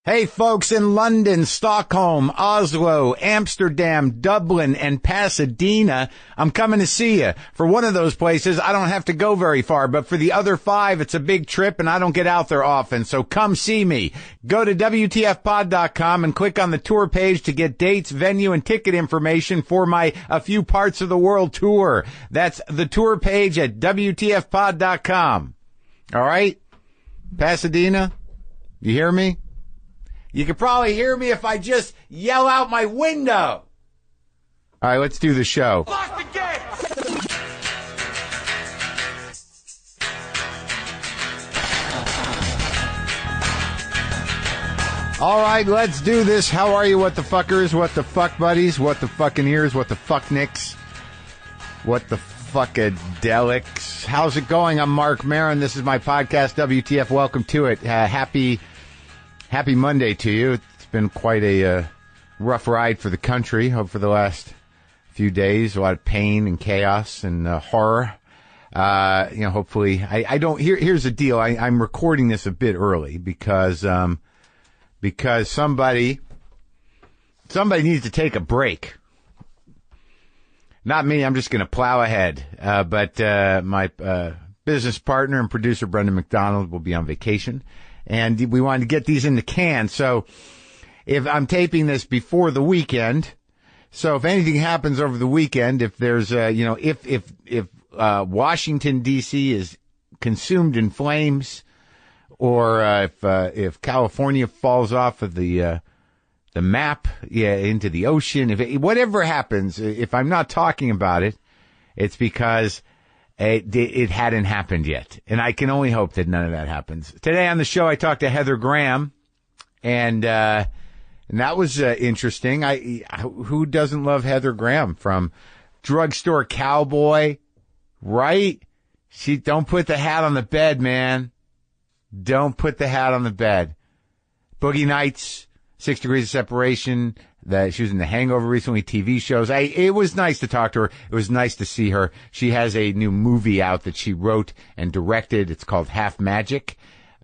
Hey folks in London, Stockholm, Oslo, Amsterdam, Dublin, and Pasadena, I'm coming to see you. For one of those places, I don't have to go very far, but for the other 5, it's a big trip and I don't get out there often, so come see me. Go to WTFpod.com and click on the tour page to get dates, venue, and ticket information for my A Few Parts of the World tour. That's the tour page at WTFpod.com. All right? Pasadena, you hear me? You could probably hear me if I just yell out my window. All right, let's do the show. Lock the gate! All right, let's do this. How are you, what the fuckers, what the fuck buddies, what the fucking ears, what the fuck nicks, what the fuckadelics? How's it going? I'm Marc Maron. This is my podcast, WTF. Welcome to it. Happy Monday to you. It's been quite a rough ride for the country for the last few days. A lot of pain and chaos and horror. Hopefully, I don't. Here's the deal. I'm recording this a bit early because somebody needs to take a break. Not me. I'm just going to plow ahead. But my business partner and producer Brendan McDonald will be on vacation. And we wanted to get these in the can. So if I'm taping this before the weekend, so if anything happens over the weekend, if there's, if Washington D.C. is consumed in flames, or if California falls off of the map, into the ocean, whatever happens, if I'm not talking about it, it's because it hadn't happened yet. And I can only hope that none of that happens. Today on the show, I talked to Heather Graham, and that was interesting. Who doesn't love Heather Graham? From Drugstore Cowboy, right? Don't put the hat on the bed, man. Don't put the hat on the bed. Boogie Nights, 6 Degrees of Separation. She was in The Hangover recently, TV shows. It was nice to talk to her. It was nice to see her. She has a new movie out that she wrote and directed. It's called Half Magic.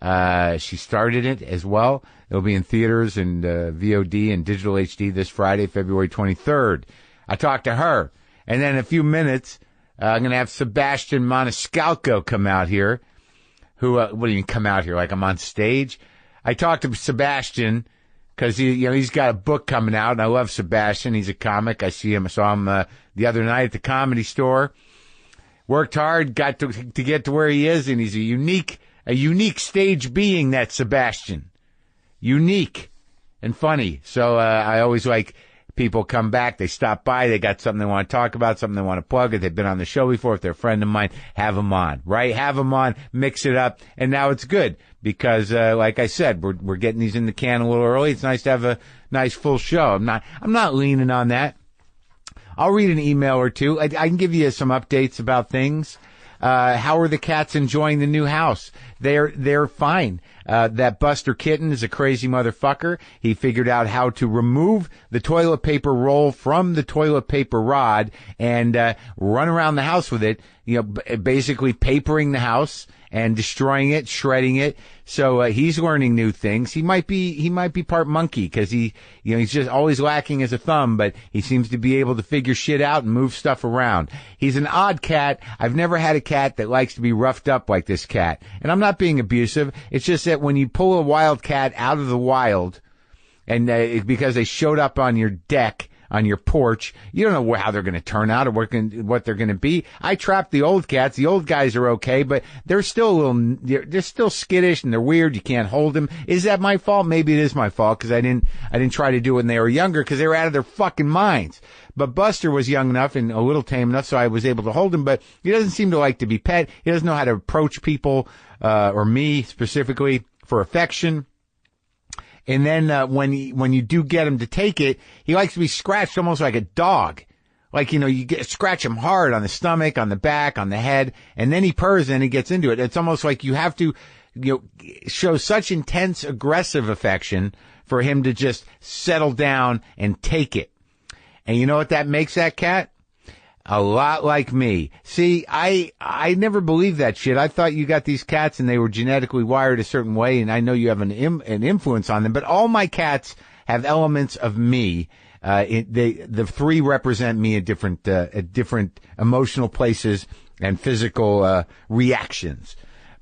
She started it as well. It'll be in theaters and VOD and digital HD this Friday, February 23rd. I talked to her. And then in a few minutes, I'm going to have Sebastian Maniscalco come out here. What do you mean come out here? Like I'm on stage? I talked to Sebastian because he's got a book coming out, and I love Sebastian. He's a comic. I saw him the other night at the Comedy Store. Worked hard, got to get to where he is, and he's a unique stage being. That Sebastian, unique and funny. So I always like people come back, they stop by, they got something they want to talk about, something they want to plug, if they've been on the show before, if they're a friend of mine, have them on, right? Have them on, mix it up, and now it's good because, like I said, we're getting these in the can a little early. It's nice to have a nice full show. I'm not leaning on that. I'll read an email or two. I can give you some updates about things. How are the cats enjoying the new house? They're fine. That Buster Kitten is a crazy motherfucker. He figured out how to remove the toilet paper roll from the toilet paper rod and run around the house with it, basically papering the house and destroying it, shredding it. So he's learning new things. He might be part monkey because he's just always lacking as a thumb, but he seems to be able to figure shit out and move stuff around. He's an odd cat. I've never had a cat that likes to be roughed up like this cat. And I'm not being abusive. It's just that when you pull a wild cat out of the wild, and because they showed up on your deck, on your porch, you don't know how they're going to turn out or what they're going to be. I trapped the old cats. The old guys are okay, but they're still they're still skittish and they're weird. You can't hold them. Is that my fault? Maybe it is my fault because I didn't try to do it when they were younger because they were out of their fucking minds. But Buster was young enough and a little tame enough, so I was able to hold him, but he doesn't seem to like to be pet. He doesn't know how to approach people, or me specifically, for affection. And then when you do get him to take it, he likes to be scratched almost like a dog. Like, scratch him hard on the stomach, on the back, on the head, and then he purrs and he gets into it. It's almost like you have to, show such intense aggressive affection for him to just settle down and take it. And you know what that makes that cat? A lot like me. See, I never believed that shit. I thought you got these cats and they were genetically wired a certain way, and I know you have an influence on them, but all my cats have elements of me. The three represent me at different emotional places and physical reactions.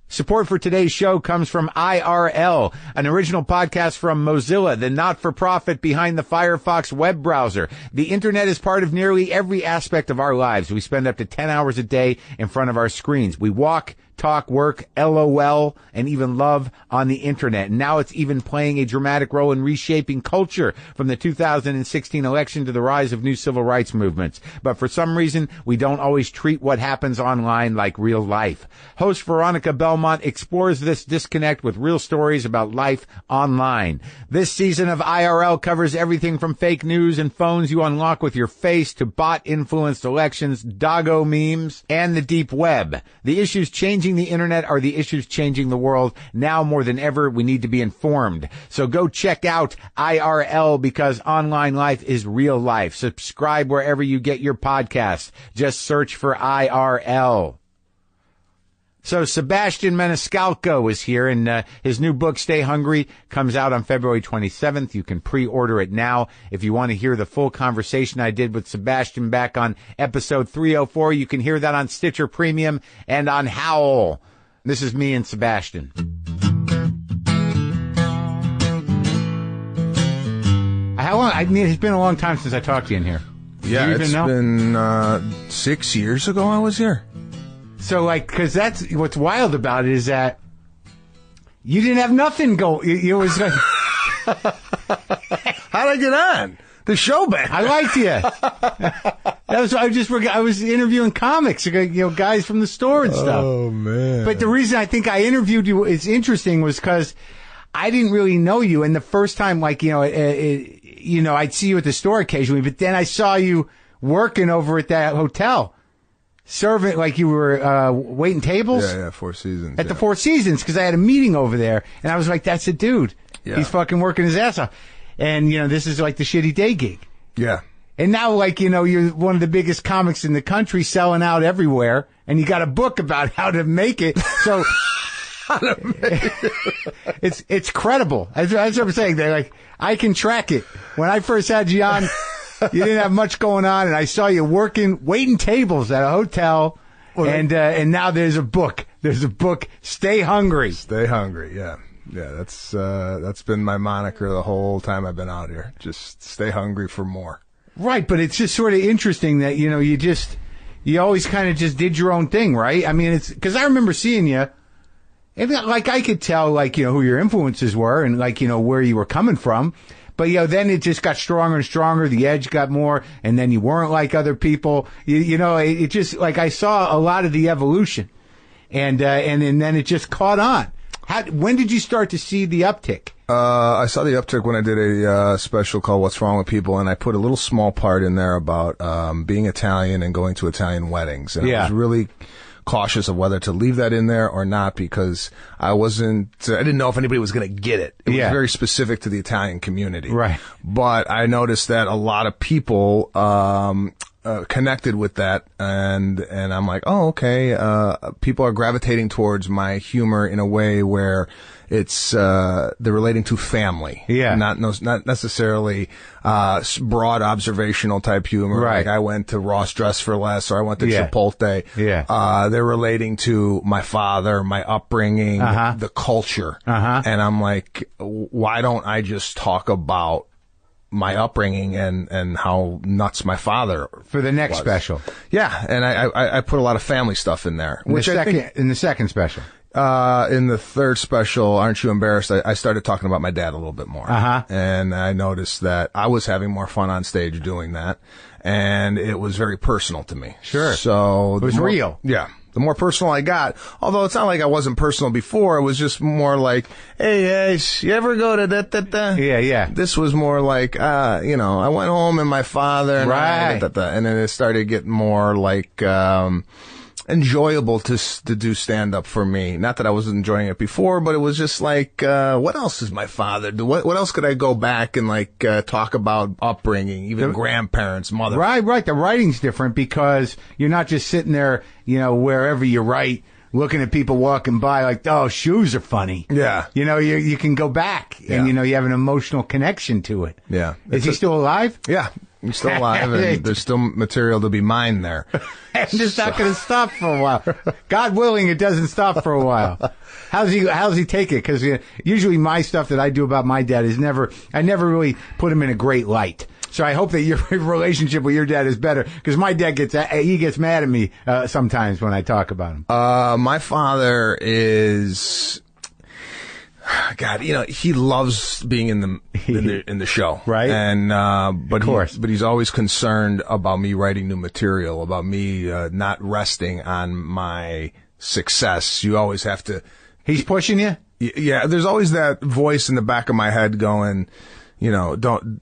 Support for today's show comes from IRL, an original podcast from Mozilla, the not-for-profit behind the Firefox web browser. The internet is part of nearly every aspect of our lives. We spend up to 10 hours a day in front of our screens. We walk, talk, work, LOL, and even love on the internet. And now it's even playing a dramatic role in reshaping culture, from the 2016 election to the rise of new civil rights movements. But for some reason, we don't always treat what happens online like real life. Host Veronica Belmont explores this disconnect with real stories about life online. This season of IRL covers everything from fake news and phones you unlock with your face to bot-influenced elections, doggo memes, and the deep web. The issues changing the internet are the issues changing the world. Now more than ever, we need to be informed. So go check out IRL, because online life is real life. Subscribe wherever you get your podcasts. Just search for IRL. So Sebastian Maniscalco is here, and his new book, Stay Hungry, comes out on February 27th. You can pre-order it now. If you want to hear the full conversation I did with Sebastian back on episode 304, you can hear that on Stitcher Premium and on Howl. This is me and Sebastian. How long? I mean, it's been a long time since I talked to you in here. Yeah, it's been 6 years ago I was here. So, like, because that's what's wild about it, is that you didn't have nothing go. It was like, how'd I get on the show back? I liked you. I was interviewing comics, guys from the store and stuff. Oh man! But the reason I think I interviewed you is interesting was because I didn't really know you, and the first time, like, I'd see you at the store occasionally, but then I saw you working over at that hotel. Serving, like you were waiting tables? Yeah, Four Seasons. At the Four Seasons, because I had a meeting over there, and I was like, that's a dude. Yeah. He's fucking working his ass off. And, this is like the shitty day gig. Yeah. And now, like, you're one of the biggest comics in the country, selling out everywhere, and you got a book about how to make it. So, it's credible. That's what I'm saying. They're like, I can track it. When I first had you on, you didn't have much going on, and I saw you waiting tables at a hotel, and now there's a book. There's a book, Stay Hungry. Stay Hungry, yeah. Yeah, that's been my moniker the whole time I've been out here. Just stay hungry for more. Right, but it's just sort of interesting that, you always kind of just did your own thing, right? I mean, it's, because I remember seeing you, and like I could tell, like, who your influences were and, like, where you were coming from. But, then it just got stronger and stronger. The edge got more, and then you weren't like other people. It just, like, I saw a lot of the evolution. And then it just caught on. When did you start to see the uptick? I saw the uptick when I did a special called What's Wrong with People, and I put a little small part in there about being Italian and going to Italian weddings. And I was really cautious of whether to leave that in there or not, because I didn't know if anybody was going to get it. It was very specific to the Italian community. Right. But I noticed that a lot of people connected with that, and I'm like, oh, okay, people are gravitating towards my humor in a way where it's they're relating to family, not necessarily broad observational type humor. Right. Like I went to Ross Dress for Less, or I went to Chipotle. They're relating to my father, my upbringing, the culture, and I'm like, why don't I just talk about my upbringing and how nuts my father for the next was. Special. Yeah, and I put a lot of family stuff in there. In the second special. In the third special, Aren't You Embarrassed, I started talking about my dad a little bit more. And I noticed that I was having more fun on stage doing that, and it was very personal to me. Sure. So it was real. Yeah. The more personal I got, although it's not like I wasn't personal before, it was just more like, hey, you ever go to da-da-da? Yeah. This was more like, I went home and my father and right. and then it started getting more like, enjoyable to do stand up for me. Not that I wasn't enjoying it before, but it was just like, what else is my father do? What else could I go back and like talk about upbringing, even grandparents, mother? Right. The writing's different because you're not just sitting there, wherever you write, looking at people walking by like, oh, shoes are funny. Yeah. You can go back and, you have an emotional connection to it. Yeah. Is he still alive? Yeah. He's still alive, and there's still material to be mined there. And it's not going to stop for a while. God willing, it doesn't stop for a while. How's he take it? Because usually my stuff that I do about my dad I never really put him in a great light. So I hope that your relationship with your dad is better, because my dad gets mad at me sometimes when I talk about him. My father is. God, he loves being in the show, right? And but he's always concerned about me writing new material, about me not resting on my success. You always have to. He's pushing you. Yeah, there's always that voice in the back of my head going, don't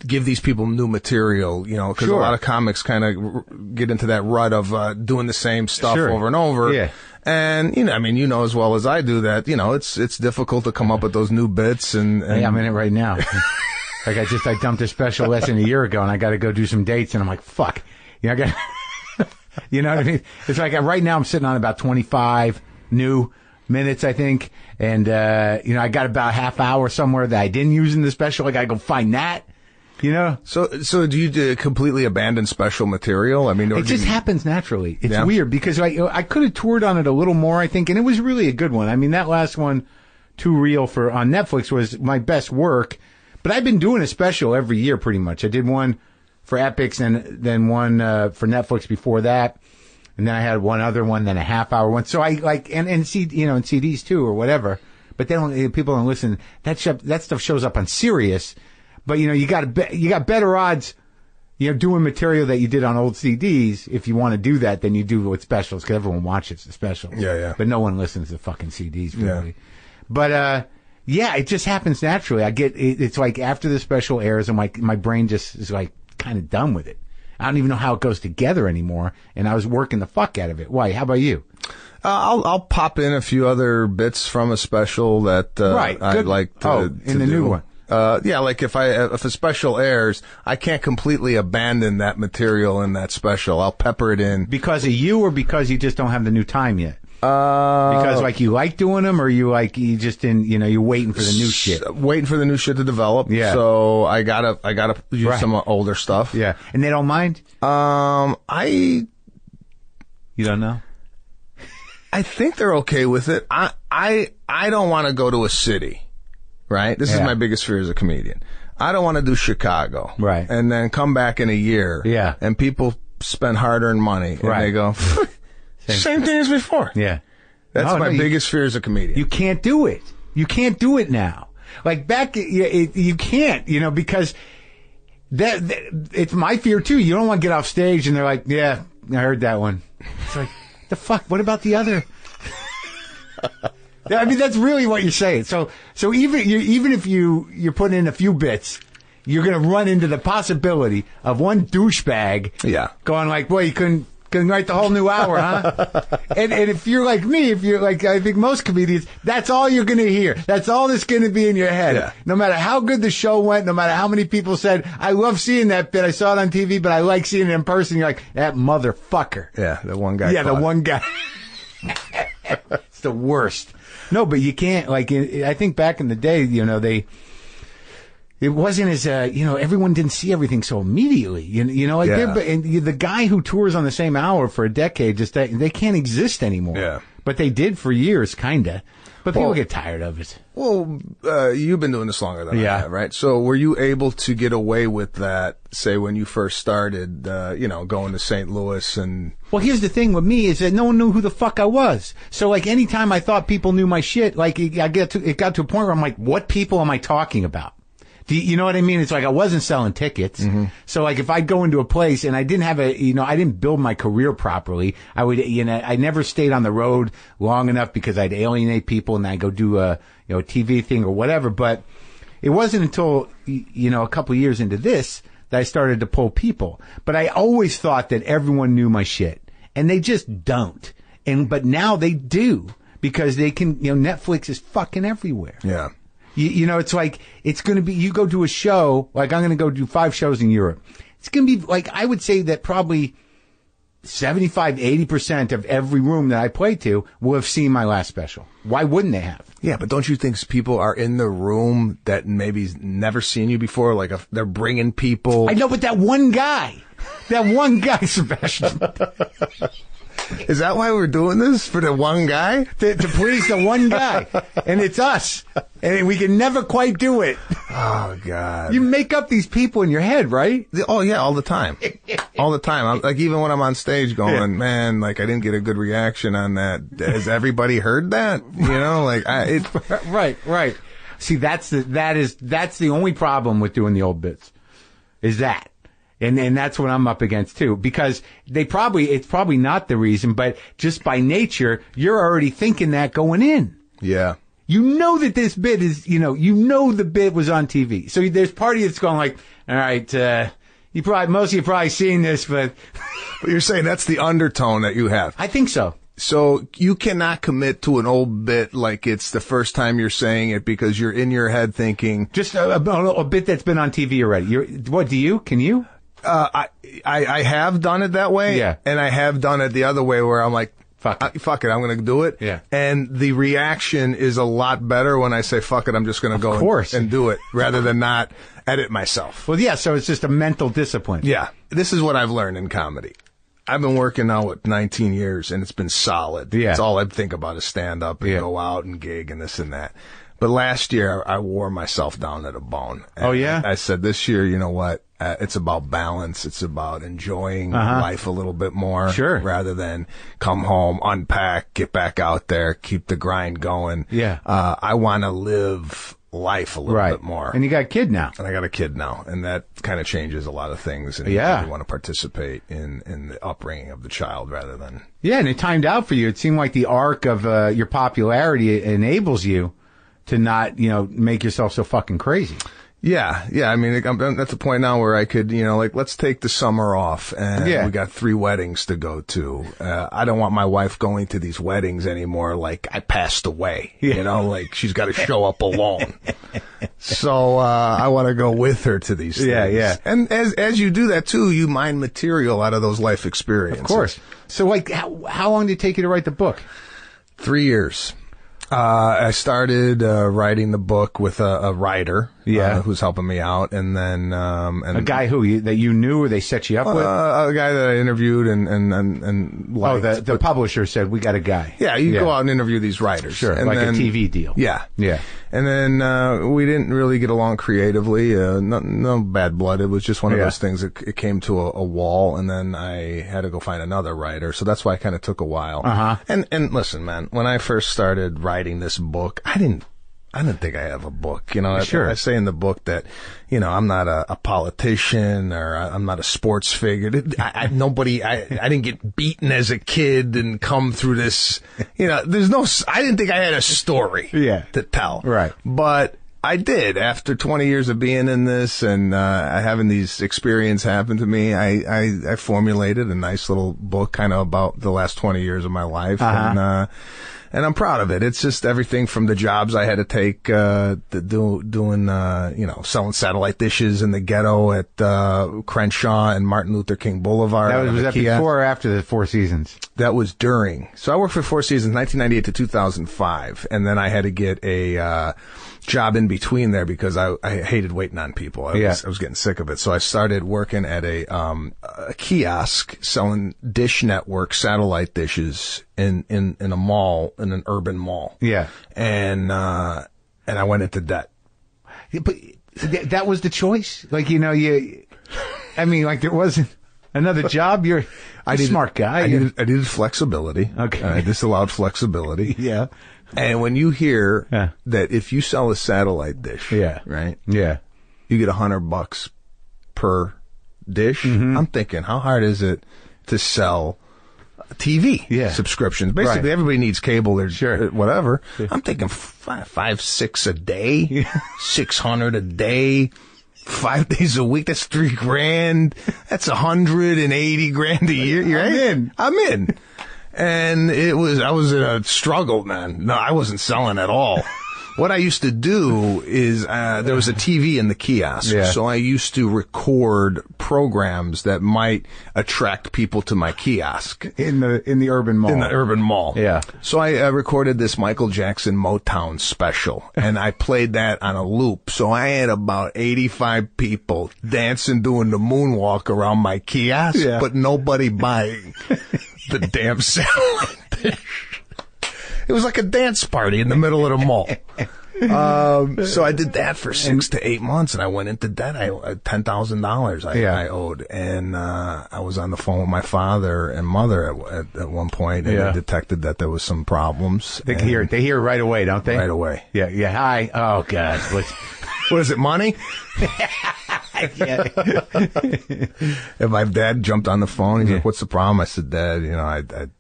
give these people new material, because a lot of comics kind of get into that rut of doing the same stuff over and over. Yeah. And, as well as I do that, it's difficult to come up with those new bits and hey, I'm in it right now. Like I dumped a special lesson a year ago and I got to go do some dates and I'm like, fuck. I got, you know what I mean? It's like right now I'm sitting on about 25 new minutes, I think. And, I got about a half hour somewhere that I didn't use in the special. I got to go find that. So do you completely abandon special material? I mean, it just happens naturally. It's weird because I could have toured on it a little more, I think, and it was really a good one. I mean, that last one, Too Real on Netflix, was my best work. But I've been doing a special every year pretty much. I did one for Epix and then one for Netflix before that, and then I had one other one, then a half hour one. So I like and CDs too or whatever. But people don't listen. That stuff shows up on Sirius. But, you got better odds, doing material that you did on old CDs, if you want to do that, than you do with specials, because everyone watches the specials. Yeah. But no one listens to fucking CDs, really. Yeah. But, it just happens naturally. It's like after the special airs, and my brain just is like kind of done with it. I don't even know how it goes together anymore, and I was working the fuck out of it. Why? How about you? I'll pop in a few other bits from a special that I'd like to in the new one. Like if a special airs, I can't completely abandon that material in that special. I'll pepper it in. Because of you, or because you just don't have the new time yet? Because you like doing them, or you just you're waiting for the new shit. Waiting for the new shit to develop. Yeah. So I gotta use some older stuff. Yeah. And they don't mind? You don't know? I think they're okay with it. I don't want to go to a city. Right? This is my biggest fear as a comedian. I don't want to do Chicago. Right. And then come back in a year. Yeah. And people spend hard-earned money. And they go, same thing as before. Yeah. That's my biggest fear as a comedian. You can't do it. You can't do it now. Like back, you can't, because it's my fear too. You don't want to get off stage and they're like, yeah, I heard that one. It's like, the fuck? What about the other? I mean, that's really what you're saying. So even if you're putting in a few bits, you're going to run into the possibility of one douchebag going like, boy, you couldn't write the whole new hour, huh? and if you're like me, if you're like, I think most comedians, that's all you're going to hear. That's all that's going to be in your head. Yeah. No matter how good the show went, no matter how many people said, I love seeing that bit, I saw it on TV, but I like seeing it in person. You're like, that motherfucker. Yeah, the one guy. Yeah, the one guy. It's the worst. No, but you can't, I think back in the day, it wasn't as, everyone didn't see everything so immediately. The guy who tours on the same hour for a decade, they can't exist anymore. Yeah. But they did for years, kinda. But people get tired of it. Well, you've been doing this longer than I have, right? So were you able to get away with that, say, when you first started, going to St. Louis and... Well, here's the thing with me is that no one knew who the fuck I was. So, anytime I thought people knew my shit, it got to a point where I'm like, what people am I talking about? You know what I mean? It's like I wasn't selling tickets. Mm-hmm. So if I'd go into a place and I didn't have I didn't build my career properly, I would, I never stayed on the road long enough because I'd alienate people and I'd go do a TV thing or whatever. But it wasn't until, a couple of years into this that I started to pull people. But I always thought that everyone knew my shit. and they just don't. But now they do because they can, Netflix is fucking everywhere. Yeah. It's like, it's going to be, you go to a show, like I'm going to go do 5 shows in Europe. It's going to be like, I would say that probably 75-80% of every room that I play to will have seen my last special. Why wouldn't they have? Yeah, but don't you think people are in the room that maybe never seen you before? Like they're bringing people. I know, but that one guy, Sebastian. Is that why we're doing this? For the one guy? To please the one guy. And it's us. And we can never quite do it. Oh, God. You make up these people in your head, right? Oh, yeah, all the time. All the time. I'm, like, even when I'm on stage going, man, like, I didn't get a good reaction on that. Has everybody heard that? Right. See, that's the only problem with doing the old bits. Is that. And that's what I'm up against too, because it's probably not the reason, but just by nature, you're already thinking that going in. Yeah. You know that this bit is, the bit was on TV. So there's part of you that's going like, all right, most of you probably seen this, but. But you're saying that's the undertone that you have. I think so. So you cannot commit to an old bit like it's the first time you're saying it because you're in your head thinking. Just a bit that's been on TV already. Can you? I have done it that way. Yeah. And I have done it the other way where I'm like, fuck it, I'm going to do it. Yeah. And the reaction is a lot better when I say, fuck it, I'm just going to go and do it rather than not edit myself. Well, yeah, so it's just a mental discipline. Yeah. This is what I've learned in comedy. I've been working now 19 years and it's been solid. Yeah. It's all I think about is stand up and go out and gig and this and that. But last year I wore myself down to the bone. And oh, yeah? I said this year, you know what? It's about balance. It's about enjoying life a little bit more. Sure. Rather than come home, unpack, get back out there, keep the grind going. Yeah. I want to live life a little bit more. And you got a kid now. And I got a kid now. And that kind of changes a lot of things. And you want to participate in the upbringing of the child rather than. Yeah, and it timed out for you. It seemed like the arc of your popularity enables you to not, make yourself so fucking crazy. Yeah. I mean, I'm at the point now where I could, let's take the summer off and we got 3 weddings to go to. I don't want my wife going to these weddings anymore like I passed away, like she's got to show up alone. So, I want to go with her to these things. Yeah. And as you do that too, you mine material out of those life experiences. Of course. So how long did it take you to write the book? 3 years. I started writing the book with a writer, who's helping me out, and then and a guy that you knew or they set you up with. A guy that I interviewed and liked. The publisher said we got a guy. Yeah, you go out and interview these writers, sure, and like then, a TV deal. Yeah. And then we didn't really get along creatively. No bad blood. It was just one of those things. It came to a wall, and then I had to go find another writer. So that's why it kind of took a while. And listen, man, when I first started writing this book, I didn't think I have a book. Sure. I say in the book that, I'm not a politician or I'm not a sports figure. I didn't get beaten as a kid and come through this, I didn't think I had a story to tell. Right. But I did. After 20 years of being in this and having these experiences happen to me, I formulated a nice little book kind of about the last 20 years of my life. And I'm proud of it. It's just everything from the jobs I had to take, doing, selling satellite dishes in the ghetto at, Crenshaw and Martin Luther King Boulevard. Was that before or after the 4 Seasons? That was during. So I worked for 4 Seasons, 1998 to 2005. And then I had to get a, job in between there because I hated waiting on people. I was getting sick of it. So I started working at a kiosk selling Dish Network satellite dishes in a mall, in an urban mall. Yeah. And I went into debt. But that was the choice? Like, there wasn't another job. You're a smart guy. I needed flexibility. Okay. I disallowed flexibility. Yeah. And when you hear that if you sell a satellite dish, right? Yeah. You get $100 per dish. I'm thinking, how hard is it to sell TV subscriptions? Basically, everybody needs cable or whatever. I'm thinking 5, 6 a day, 600 a day. 5 days a week. That's $3,000. That's $180,000 a year. I'm in. And I was in a struggle, man. No, I wasn't selling at all. What I used to do is, there was a TV in the kiosk. Yeah. So I used to record programs that might attract people to my kiosk. In the urban mall. In the urban mall. Yeah. So I recorded this Michael Jackson Motown special, and I played that on a loop. So I had about 85 people dancing, doing the moonwalk around my kiosk, but nobody buying the damn satellite dish. It was like a dance party in the middle of the mall. So I did that for 6 to 8 months, and I went into debt. $10,000 I owed, and I was on the phone with my father and mother at one point, and they detected that there was some problems. They hear right away, don't they? Right away. Yeah. Hi. Oh God. What is it? Money? And my dad jumped on the phone. He's like, "What's the problem?" I said, "Dad,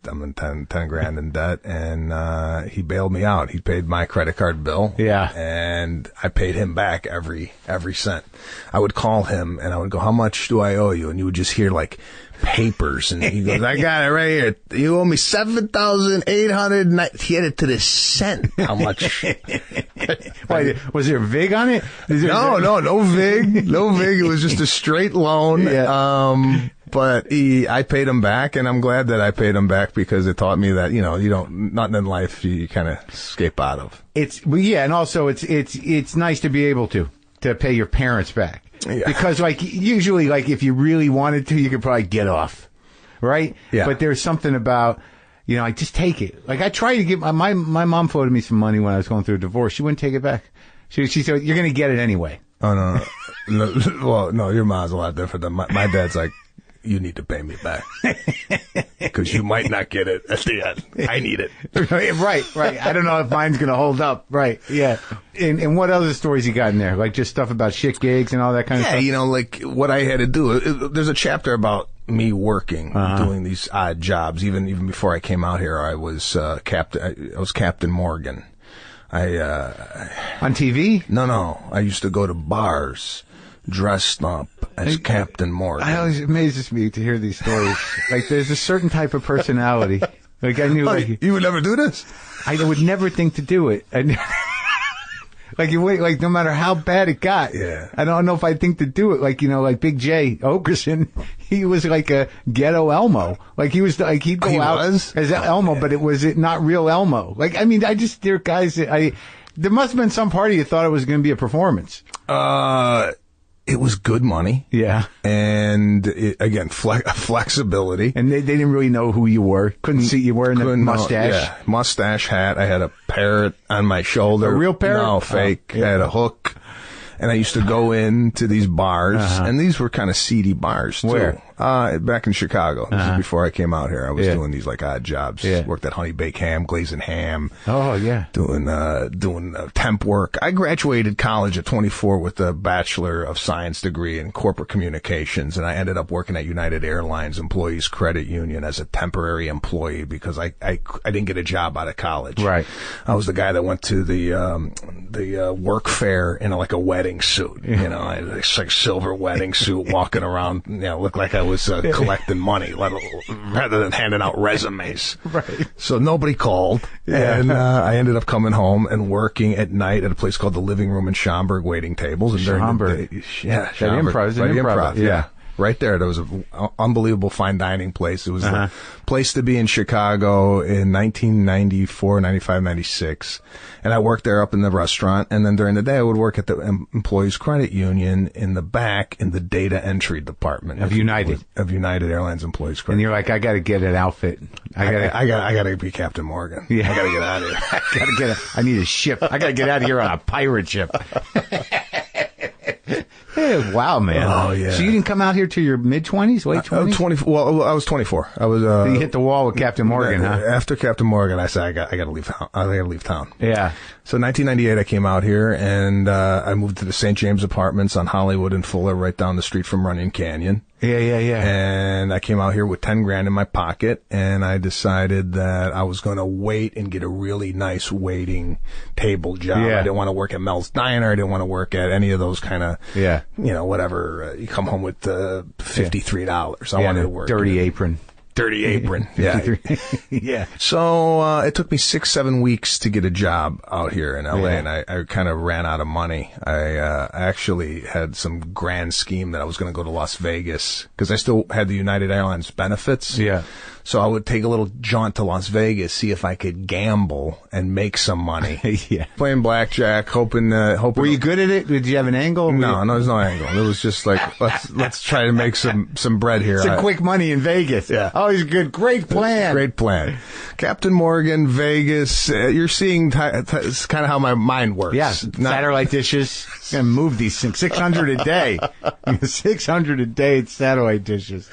I'm in 10 grand in debt," and he bailed me out. He paid my credit card bill. Yeah. And I paid him back every cent. I would call him and I would go, "How much do I owe you?" And you would just hear like papers, and he goes, "I got it right here. You owe me $7,800." He had it to the cent. How much? Why, was there a VIG on it? No VIG. No VIG. It was just a straight loan. Yeah. But I paid him back, and I'm glad that I paid him back because it taught me that, nothing in life you kind of escape out of. And also it's nice to be able to pay your parents back. Yeah. Because usually if you really wanted to, you could probably get off. Right? Yeah. But there's something about, just take it. I tried to get my mom floated me some money when I was going through a divorce. She wouldn't take it back. She said, "You're going to get it anyway." Oh, no. Well, no, your mom's a lot different than my dad's like, "You need to pay me back because you might not get it at the end. I need it." Right. I don't know if mine's going to hold up. Right. Yeah. And what other stories you got in there? Just stuff about shit gigs and all that kind of stuff? Yeah, what I had to do. There's a chapter about me working, doing these odd jobs. Even before I came out here, I was Captain Morgan. On TV? No. I used to go to bars dressed up as Captain Morgan. It always amazes me to hear these stories. There's a certain type of personality. I knew, you would never do this? I would never think to do it. No matter how bad it got. Yeah. I don't know if I'd think to do it. Big J Okerson, he was like a ghetto Elmo. He was he'd go out as Elmo, but it was not real Elmo. There are guys that there must have been some party that thought it was going to be a performance. It was good money. Yeah. And again, flexibility. And they didn't really know who you were. Couldn't see you wearing the mustache. Yeah. Mustache, hat. I had a parrot on my shoulder. A real parrot? No, fake. I had a hook. And I used to go into these bars, and these were kind of seedy bars, too. Where? Back in Chicago. This is before I came out here. I was doing these odd jobs. Yeah. Worked at Honey Baked Ham, glazing ham. Oh, yeah. Doing temp work. I graduated college at 24 with a Bachelor of Science degree in corporate communications, and I ended up working at United Airlines Employees Credit Union as a temporary employee because I didn't get a job out of college. Right. I was the guy that went to the work fair in a wedding suit. I had a silver wedding suit, walking around. Looked like I was collecting money rather than handing out resumes. Right. So nobody called, and I ended up coming home and working at night at a place called the Living Room in Schaumburg, waiting tables. And Schaumburg. Schaumburg. Improv. Yeah. Right there. There was an unbelievable fine dining place. It was the place to be in Chicago in 1994, 95, 96. And I worked there up in the restaurant. And then during the day, I would work at the Employees Credit Union in the back in the data entry department. Of United Airlines Employees Credit. And you're like, I got to get an outfit. I got to be Captain Morgan. Yeah. I got to get out of here. I need a ship. I got to get out of here on a pirate ship. Hey, wow, man. Oh, yeah. So you didn't come out here till your mid-20s, late 20s? Well, I was 24. I was. You hit the wall with Captain Morgan, huh? After Captain Morgan, I said, I got to leave town. I got to leave town. Yeah. So 1998, I came out here, and I moved to the St. James Apartments on Hollywood and Fuller, right down the street from Runyon Canyon. Yeah. And I came out here with 10 grand in my pocket, and I decided that I was going to wait and get a really nice waiting table job. Yeah. I didn't want to work at Mel's Diner. I didn't want to work at any of those kind of, whatever. You come home with $53. I wanted to work. Dirty apron. Dirty apron. Yeah. Yeah. So it took me 6-7 weeks to get a job out here in LA, and I kind of ran out of money. I actually had some grand scheme that I was going to go to Las Vegas because I still had the United Airlines benefits. Yeah. So I would take a little jaunt to Las Vegas, see if I could gamble and make some money. Yeah. Playing blackjack, hoping. Were you good at it? Did you have an angle? No, there's no angle. It was just like, let's try to make some bread here. Some quick money in Vegas. Yeah. Oh, he's good. Great plan. Great plan. Captain Morgan, Vegas. You're seeing it's kind of how my mind works. Yeah. Satellite dishes. Gonna move these things. 600 a day. 600 a day at satellite dishes.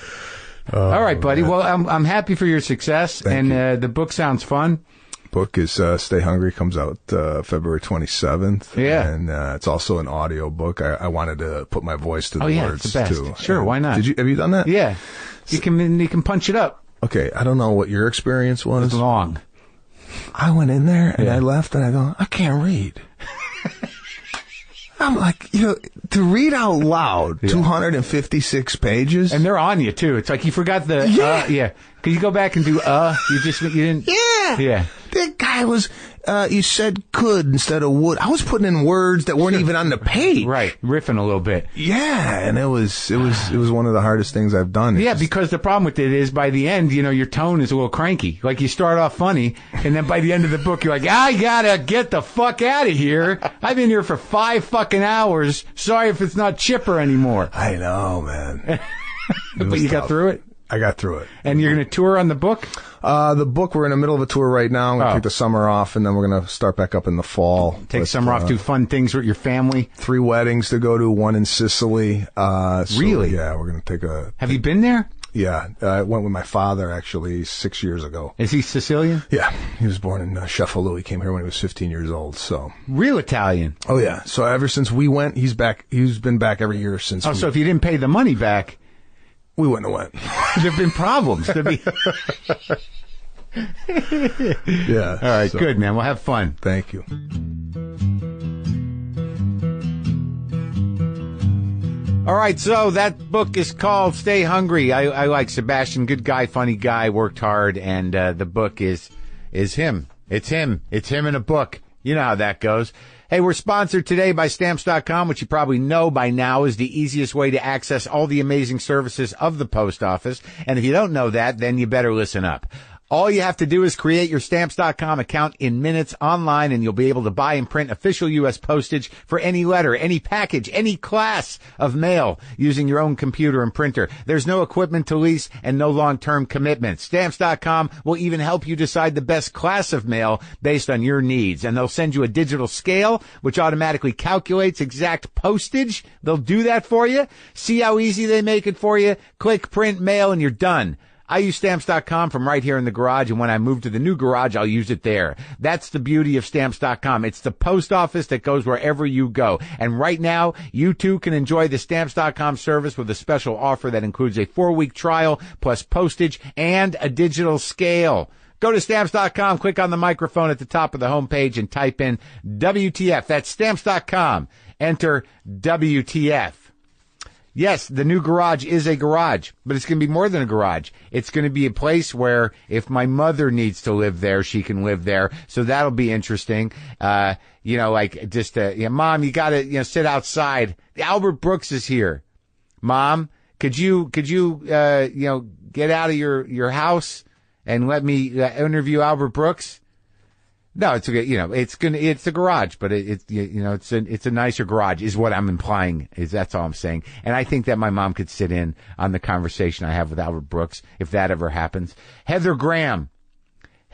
Oh, all right, buddy. Man. Well, I'm happy for your success, Thank you. The book sounds fun. Book is Stay Hungry, comes out February 27th. Yeah. And it's also an audio book. I wanted to put my voice to the words it's the best. too. Sure, why not? Have you done that? Yeah. You can punch it up. Okay, I don't know what your experience was. It's long. I went in there and I left and I go, I can't read. I'm like, to read out loud 256 pages. And they're on you, too. It's like you forgot the, Could you go back and do, you didn't? Yeah. Yeah. That guy was, you said could instead of would. I was putting in words that weren't even on the page. Right. Riffing a little bit. Yeah. And it was one of the hardest things I've done. Yeah, because the problem with it is by the end, your tone is a little cranky. Like you start off funny, and then by the end of the book, you're like, I gotta get the fuck out of here. I've been here for 5 fucking hours. Sorry if it's not chipper anymore. I know, man. But you got through it? I got through it. And you're going to tour on the book? The book, we're in the middle of a tour right now. I'm going to take the summer off, and then we're going to start back up in the fall. Take summer off, do fun things with your family. 3 weddings to go to, 1 in Sicily. Really? Yeah, we're going to take a... Have you been there? Yeah, I went with my father, actually, 6 years ago. Is he Sicilian? Yeah, he was born in Cefalù. He came here when he was 15 years old, so... Real Italian? Oh, yeah. So ever since we went, he's back. He's been back every year since. So if you didn't pay the money back... We wouldn't have went. There've been problems. Yeah. All right, good, man. We'll have fun. Thank you. All right, so that book is called Stay Hungry. I like Sebastian. Good guy, funny guy, worked hard, and the book is him. It's him. It's him in a book. You know how that goes. Hey, we're sponsored today by Stamps.com, which you probably know by now is the easiest way to access all the amazing services of the post office. And if you don't know that, then you better listen up. All you have to do is create your Stamps.com account in minutes online, and you'll be able to buy and print official U.S. postage for any letter, any package, any class of mail using your own computer and printer. There's no equipment to lease and no long-term commitment. Stamps.com will even help you decide the best class of mail based on your needs, and they'll send you a digital scale which automatically calculates exact postage. They'll do that for you. See how easy they make it for you? Click, print, mail, and you're done. I use Stamps.com from right here in the garage, and when I move to the new garage, I'll use it there. That's the beauty of Stamps.com. It's the post office that goes wherever you go. And right now, you too can enjoy the Stamps.com service with a special offer that includes a 4-week trial, plus postage and a digital scale. Go to Stamps.com, click on the microphone at the top of the homepage, and type in WTF. That's Stamps.com. Enter WTF. Yes, the new garage is a garage, but it's going to be more than a garage. It's going to be a place where if my mother needs to live there, she can live there. So that'll be interesting. Mom, you got to, sit outside. Albert Brooks is here. Mom, could you get out of your house and let me interview Albert Brooks? No, it's okay. It's a garage, but it's a nicer garage is what I'm implying. That's all I'm saying. And I think that my mom could sit in on the conversation I have with Albert Brooks if that ever happens. Heather Graham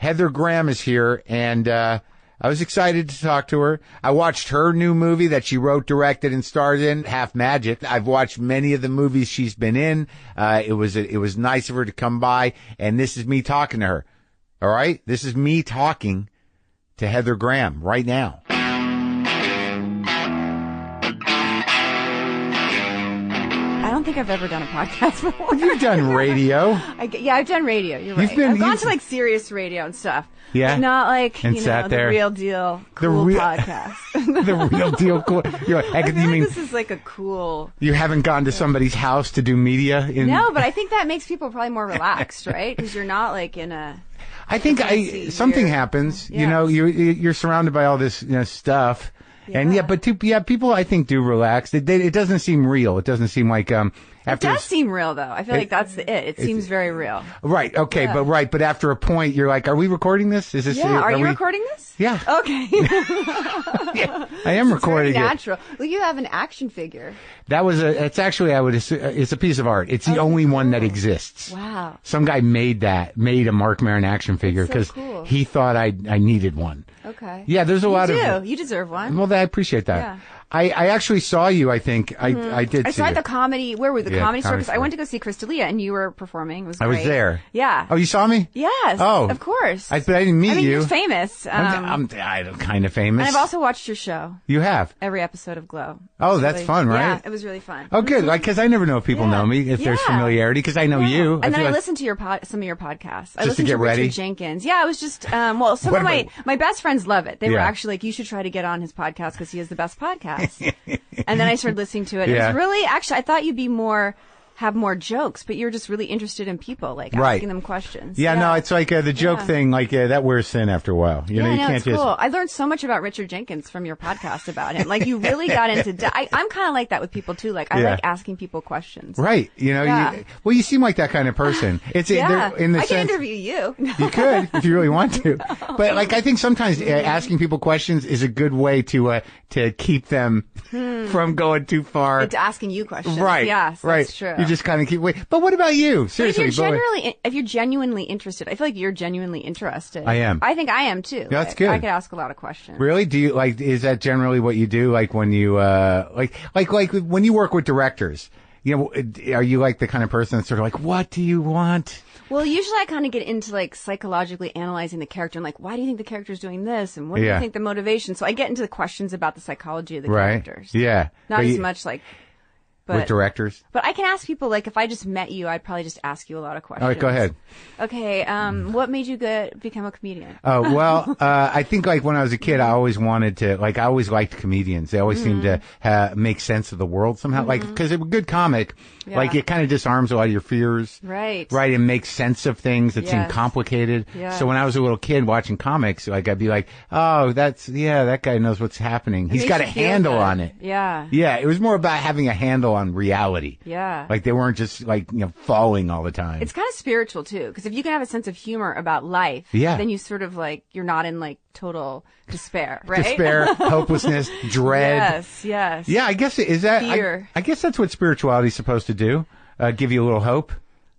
is here, and I was excited to talk to her. I watched her new movie that she wrote, directed, and starred in, Half Magic. I've watched many of the movies she's been in. It was nice of her to come by, and this is me talking to her. All right, this is me talking to Heather Graham right now. I don't think I've ever done a podcast before. You've done radio. I've done radio. You're right. I've gone to like serious radio and stuff. Yeah. But not like, and the real deal cool podcast. The real deal cool. You're like, I feel like this is like a cool. You haven't gone to somebody's house to do media? No, but I think that makes people probably more relaxed, right? Because you're not like in a. I think something happens. Yeah. You're surrounded by all this stuff. Yeah. And people I think do relax. It doesn't seem real. It doesn't seem like it does seem real though. I feel like that's it. It seems very real. Right. Okay. Yeah. But after a point, you're like, are we recording this? Is this? Yeah. Are you recording this? Yeah. Okay. Yeah, I am recording very natural. Well, you have an action figure. It's a piece of art. It's the only one that exists. Wow. Some guy made a Marc Maron action figure because he thought I needed one. Okay. Yeah, there's a lot of. You deserve one. Well, I appreciate that. Yeah. I actually saw you, I think. I did I see saw you. at the comedy, where were the comedy circus? I went to go see Crystalia and you were performing. It was great. I was there. Yeah. Oh, you saw me? Yes. Oh. Of course. But I didn't meet you. You're famous. I'm kind of famous. And I've also watched your show. You have? Every episode of Glow. Oh, that's fun, right? Yeah, it was really fun. Oh, good. Because I never know if people know me, if there's familiarity, because I know you. And then I listened to some of your podcasts. I listened to get ready? Richard Jenkins. Yeah, I was just, some of my best friends love it. They were actually like, you should try to get on his podcast because he has the best podcast. And then I started listening to it. Yeah. It was really, actually, I thought you'd be have more jokes, but you're just really interested in people, like asking them questions. Yeah, no, it's like the joke thing, like that wears thin after a while. You can't just. Cool. I learned so much about Richard Jenkins from your podcast about him. Like you really got into. I'm kind of like that with people too. Like I like asking people questions. Right. You seem like that kind of person. It's in the I sense, can interview you. You could if you really want to. But like I think sometimes asking people questions is a good way to keep them from going too far. Into asking you questions. Right. Yes, right. That's true. You just kind of keep waiting. But what about you? Seriously. If you're genuinely interested, I feel like you're genuinely interested. I am. I think I am too. Yeah, that's good. I could ask a lot of questions. Really? Do you is that generally what you do? Like when you, like when you work with directors, are you like the kind of person that's sort of like, what do you want? Well, usually I kind of get into like psychologically analyzing the character and like, why do you think the character's doing this? And what do you think the motivation? So I get into the questions about the psychology of the characters. Yeah. Not as much like. With directors? But I can ask people, like, if I just met you, I'd probably just ask you a lot of questions. All right, go ahead. Okay, what made you become a comedian? Oh, well, I think, like, when I was a kid, I always wanted to, like, I always liked comedians. They always seemed to make sense of the world somehow. Like, because a good comic, like, it kind of disarms a lot of your fears. Right. Right, and makes sense of things that seem complicated. Yes. So when I was a little kid watching comics, like, I'd be like, oh, that guy knows what's happening. He's got a handle on it. Yeah. Yeah, it was more about having a handle on reality. Yeah. Like they weren't just like, falling all the time. It's kind of spiritual too, because if you can have a sense of humor about life, then you sort of like, you're not in like total despair, right? Despair, hopelessness, dread. Yes. Yeah, I guess is that, fear. I guess that's what spirituality is supposed to do. Give you a little hope.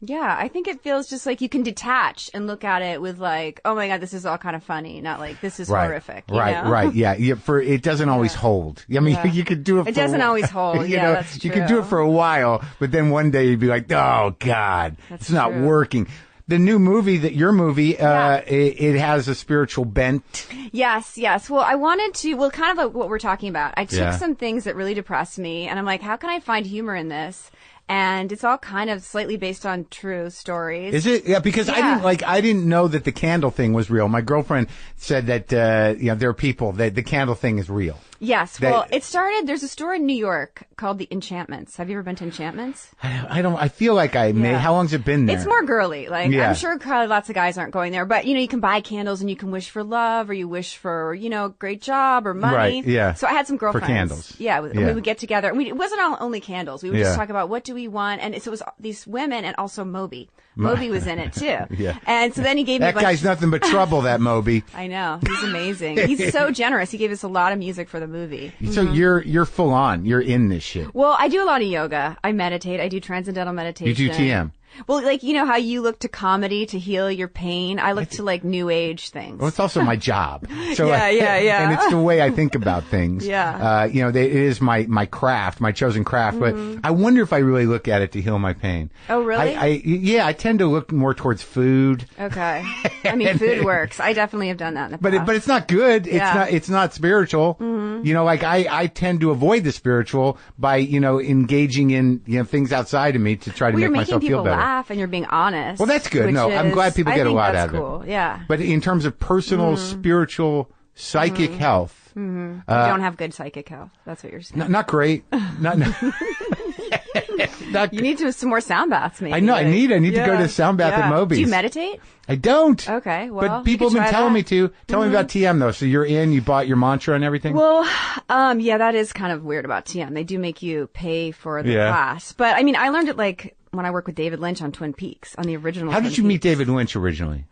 Yeah, I think it feels just like you can detach and look at it with like, oh my God, this is all kind of funny, not like this is horrific. Right. Yeah. It doesn't always hold. I mean, you could do it. It doesn't always hold. That's true. You could do it for a while, but then one day you'd be like, oh God, it's not working. The new movie, your movie, it has a spiritual bent. Yes. Well, I wanted to, kind of like what we're talking about. I took some things that really depressed me and I'm like, how can I find humor in this? And it's all kind of slightly based on true stories. Is it? Yeah, because I didn't know that the candle thing was real. My girlfriend said that, there are people that the candle thing is real. Yes. Well, it started, there's a store in New York called the Enchantments. Have you ever been to Enchantments? I feel like I may. How long's it been there? It's more girly. Like, I'm sure probably lots of guys aren't going there, but you can buy candles and you can wish for love or you wish for, great job or money. Right. Yeah. So I had some girlfriends. For candles. Yeah. We would get together. It wasn't only candles. We would just talk about what do we want. And so it was these women and also Moby. Moby was in it too. Yeah. And so then he gave me that guy's nothing but trouble, that Moby. I know. He's amazing. He's so generous. He gave us a lot of music for the movie. So you're full on. You're in this shit. Well, I do a lot of yoga. I meditate. I do transcendental meditation. You do TM. Well, like, you know how you look to comedy to heal your pain? I look to, like, new age things. Well, it's also my job. So yeah. And it's the way I think about things. Yeah. You know, it is my craft, my chosen craft. But I wonder if I really look at it to heal my pain. Oh, really? I tend to look more towards food. Okay. I mean, food works. I definitely have done that in the past. But it's not good. Yeah. It's not spiritual. You know, like I tend to avoid the spiritual by, you know, engaging in, you know, things outside of me to try to make myself feel better. You're making people laugh and you're being honest. Well, that's good. No, I'm glad people get a lot out of it. Cool. Yeah. But in terms of personal, spiritual, psychic health, you don't have good psychic health. That's what you're saying. Not great. Not you need some more sound baths, maybe. I know. I need to go to a sound bath at Moby's. Do you meditate? I don't. Okay. Well, but people have been telling me to. Tell me about TM though. So you bought your mantra and everything? Well, yeah, that is kind of weird about TM. They do make you pay for the class. But I mean, I learned it like when I worked with David Lynch on Twin Peaks, on the original. How did you meet David Lynch originally?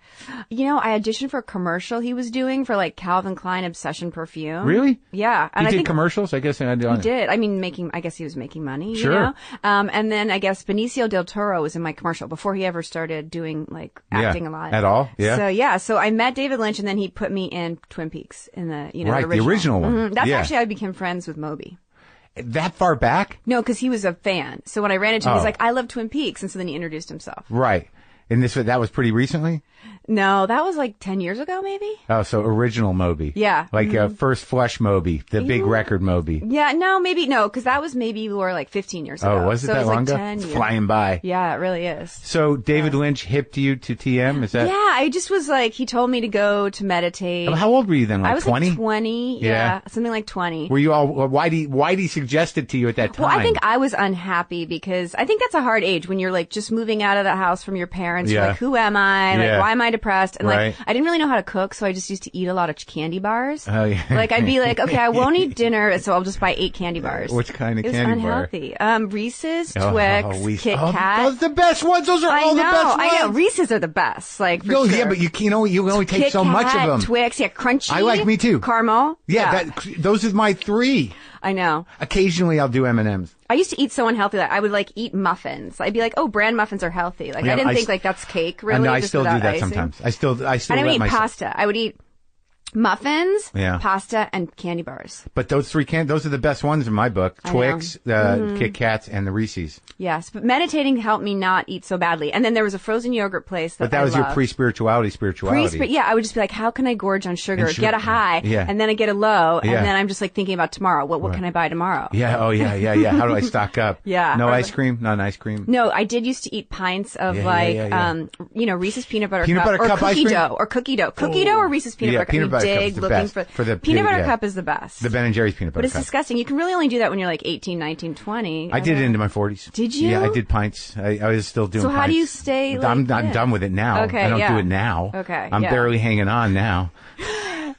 You know, I auditioned for a commercial he was doing for like Calvin Klein Obsession perfume. Really? Yeah. And I did commercials? I guess he did. I mean, I guess he was making money, sure. You know? And then I guess Benicio del Toro was in my commercial before he ever started doing like acting a lot. At all? Yeah. So I met David Lynch and then he put me in Twin Peaks in the, you know, right, the original one. Mm-hmm. That's actually how I became friends with Moby. That far back? No, because he was a fan. So when I ran into him, he's like, I love Twin Peaks. And so then he introduced himself. Right. And that was pretty recently? No, that was like 10 years ago, maybe. Oh, so original Moby. Yeah. Like First Flush Moby, the big record Moby. Yeah, because that was maybe more like 15 years ago. Oh, was it so that long ago? Like 10 years. Flying by. Yeah, it really is. So David Lynch hipped you to TM? Is that? Yeah, I just was like, he told me to go to meditate. How old were you then? Like I was 20? like 20. Yeah, something like 20. Were you all, why'd he suggest it to you at that time? Well, I think I was unhappy because I think that's a hard age when you're like just moving out of the house from your parents. You're like, who am I? Like, why am I depressed? And like, I didn't really know how to cook, so I just used to eat a lot of candy bars. Oh, yeah. Like, I'd be like, okay, I won't eat dinner, so I'll just buy 8 candy bars. Which kind of candy bar? It was unhealthy. Reese's, Twix, Kit Kat. Those are the best ones. Those are all the best ones. I know. Reese's are the best. Like, for sure. Yeah, but you know, you only take so much of them. Twix, crunchy. I like me too. Caramel. Yeah. Those are my 3. I know. Occasionally I'll do M&Ms. I used to eat so unhealthy that I would like eat muffins. I'd be like, oh, bran muffins are healthy. Like I didn't think like that's cake really. No, I just still do that icing. sometimes. I still I would eat pasta. I would eat muffins, pasta, and candy bars. But those 3 those are the best ones in my book. Twix, Kit Kats, and the Reese's. Yes, but meditating helped me not eat so badly. And then there was a frozen yogurt place that was your pre-spirituality. Yeah, I would just be like, how can I gorge on sugar, get a high, and then I get a low, and then I'm just like thinking about tomorrow. What can I buy tomorrow? Yeah, How do I stock up? No ice cream? Not an ice cream? No, I did used to eat pints of Reese's peanut butter cup or cookie dough or cookie dough. Cookie dough or Reese's peanut butter cup. For the peanut butter cup is the best. The Ben & Jerry's peanut butter cup. But it's disgusting. You can really only do that when you're like 18, 19, 20. I did it into my 40s. Did you? Yeah, I did pints. I was still doing pints. So how do you stay I'm done with it now. Okay, I don't do it now. Okay, I'm barely hanging on now.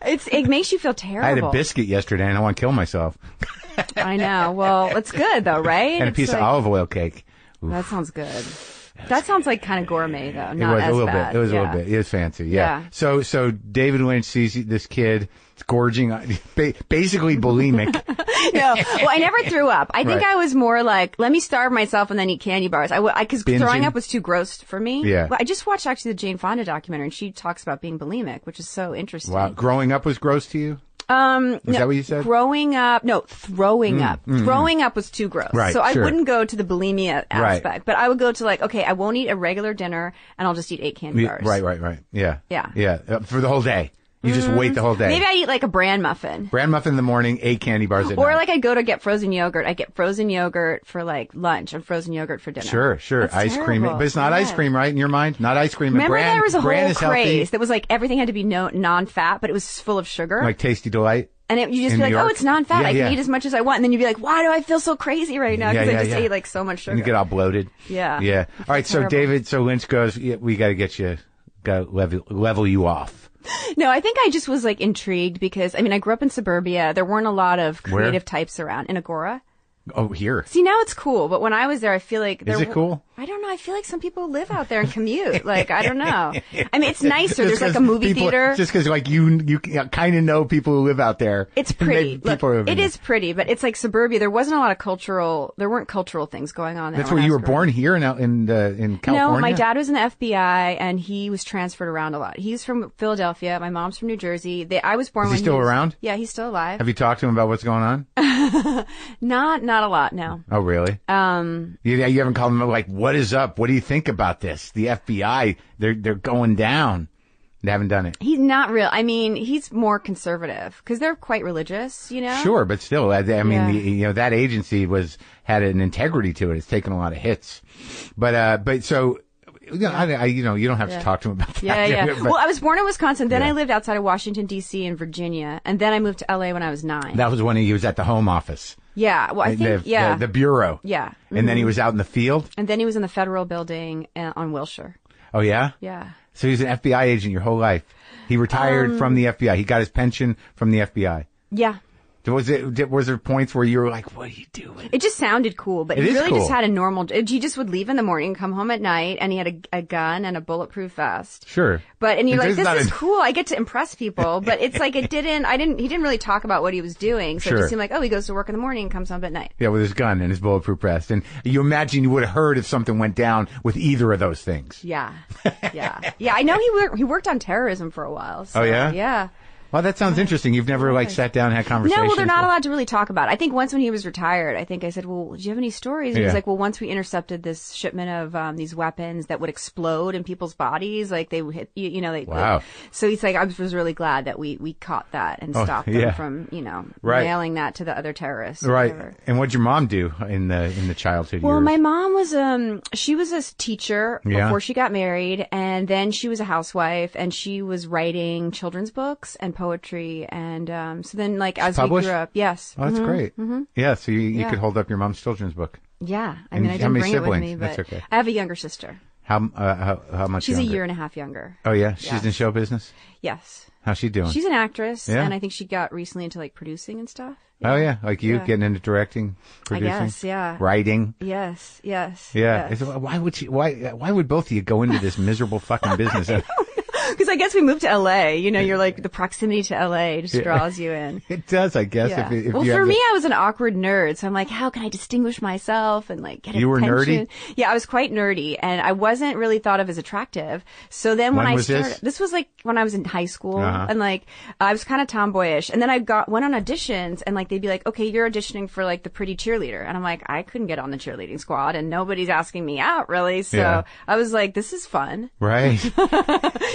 It makes you feel terrible. I had a biscuit yesterday and I want to kill myself. I know. Well, it's good though, right? And a piece of olive oil cake. Oof. That sounds good. That sounds like kind of gourmet though. Not it was as a little bad. bit. It was a little bit. It was fancy. Yeah. So David Lynch sees this kid gorging, basically bulimic. No, well, I never threw up. I think I was more like, let me starve myself and then eat candy bars. Because throwing up was too gross for me. Yeah. Well, I just watched actually the Jane Fonda documentary, and she talks about being bulimic, which is so interesting. Wow. Growing up was gross to you? Is that what you said? Throwing up Throwing up was too gross. Right, so I wouldn't go to the bulimia aspect, right. But I would go to like, okay, I won't eat a regular dinner and I'll just eat 8 candy bars. Right. Yeah. Yeah. For the whole day. You just wait the whole day. Maybe I eat like a bran muffin. Bran muffin in the morning, 8 candy bars at night. Or like I go to get frozen yogurt. I get frozen yogurt for like lunch and frozen yogurt for dinner. Sure. That's ice cream. terrible. But it's not ice cream, right? In your mind? Not ice cream. Remember Bran, there was a Bran whole is healthy. craze that was like everything had to be non-fat, but it was full of sugar. Like Tasty Delight? And you just be like, oh, it's non-fat. I can eat as much as I want. And then you'd be like, why do I feel so crazy right now? Because I just ate like so much sugar. And you get all bloated. Yeah. Yeah. All right. So Lynch goes, we got to level you off. No, I think I just was like intrigued because, I mean, I grew up in suburbia. There weren't a lot of creative types around. In Agora. Oh, here. See, now it's cool, but when I was there, I feel like Is it cool? I don't know. I feel like some people live out there and commute. Like, I don't know. I mean, it's nicer. There's like a movie theater. Just because like you kind of know people who live out there. It's pretty. Look, it is pretty, but it's like suburbia. There wasn't a lot of there weren't cultural things going on there. That's where you were born, here in California? No, my dad was in the FBI and he was transferred around a lot. He's from Philadelphia. My mom's from New Jersey. I was born Is he still around? Yeah, he's still alive. Have you talked to him about what's going on? Not a lot, no. Oh, really? You haven't called him like, what is up? What do you think about this? The FBI, they're going down. They haven't done it. He's not real. I mean, he's more conservative because they're quite religious, you know? Sure, but still, I mean, that agency had an integrity to it. It's taken a lot of hits. But so, you don't have to talk to him about that. Yeah. But, well, I was born in Wisconsin. Then I lived outside of Washington, D.C. and Virginia. And then I moved to L.A. when I was 9. That was when he was at the home office. Yeah. Well, I think, the bureau. Yeah. Mm-hmm. And then he was out in the field? And then he was in the federal building on Wilshire. Oh, yeah? Yeah. So he was an FBI agent your whole life. He retired from the FBI. He got his pension from the FBI. Yeah. Was there points where you were like, what are you doing? It just sounded cool, but he really just had a normal, he just would leave in the morning, come home at night, and he had a gun and a bulletproof vest. Sure. And you're like, this is cool. I get to impress people, but it's like he didn't really talk about what he was doing. So it just seemed like, oh, he goes to work in the morning and comes home at night. Yeah, with his gun and his bulletproof vest. And you imagine you would have heard if something went down with either of those things. Yeah. Yeah. Yeah. I know he worked on terrorism for a while. So, oh, yeah? Yeah. Well, that sounds interesting. You've never sat down and had conversations. No, well, they're not allowed to really talk about it. I think once when he was retired, I think I said, well, do you have any stories? And he was like, well, once we intercepted this shipment of these weapons that would explode in people's bodies, like they would hit, wow. So he's like, I was really glad that we caught that and stopped them from, mailing that to the other terrorists. Right. And what'd your mom do in the childhood years? Well, my mom was, she was a teacher before she got married, and then she was a housewife, and she was writing children's books and poetry, and so then as published? we grew up, yes. Oh, that's great. Mm-hmm. Yeah, so you could hold up your mom's children's book. Yeah, I mean, I didn't bring siblings? it with me, but that's okay. I have a younger sister. How much? She's younger? a year and a half younger. Oh yeah, she's in show business. Yes. How's she doing? She's an actress, yeah. and I think she got recently into producing and stuff. Oh yeah, like you getting into directing, producing, I guess, yeah, writing. Yes. Yeah. Yes. Why would both of you go into this miserable fucking business? Because I guess we moved to LA. You're like the proximity to LA just draws you in. It does, I guess. Yeah. If well, for me, I was an awkward nerd, so I'm like, how can I distinguish myself and get attention? You were nerdy? Yeah, I was quite nerdy, and I wasn't really thought of as attractive. So then when I started, this was when I was in high school, and I was kind of tomboyish, and then I went on auditions, and they'd be like, okay, you're auditioning for the pretty cheerleader, and I'm like, I couldn't get on the cheerleading squad, and nobody's asking me out really, so I was like, this is fun, right?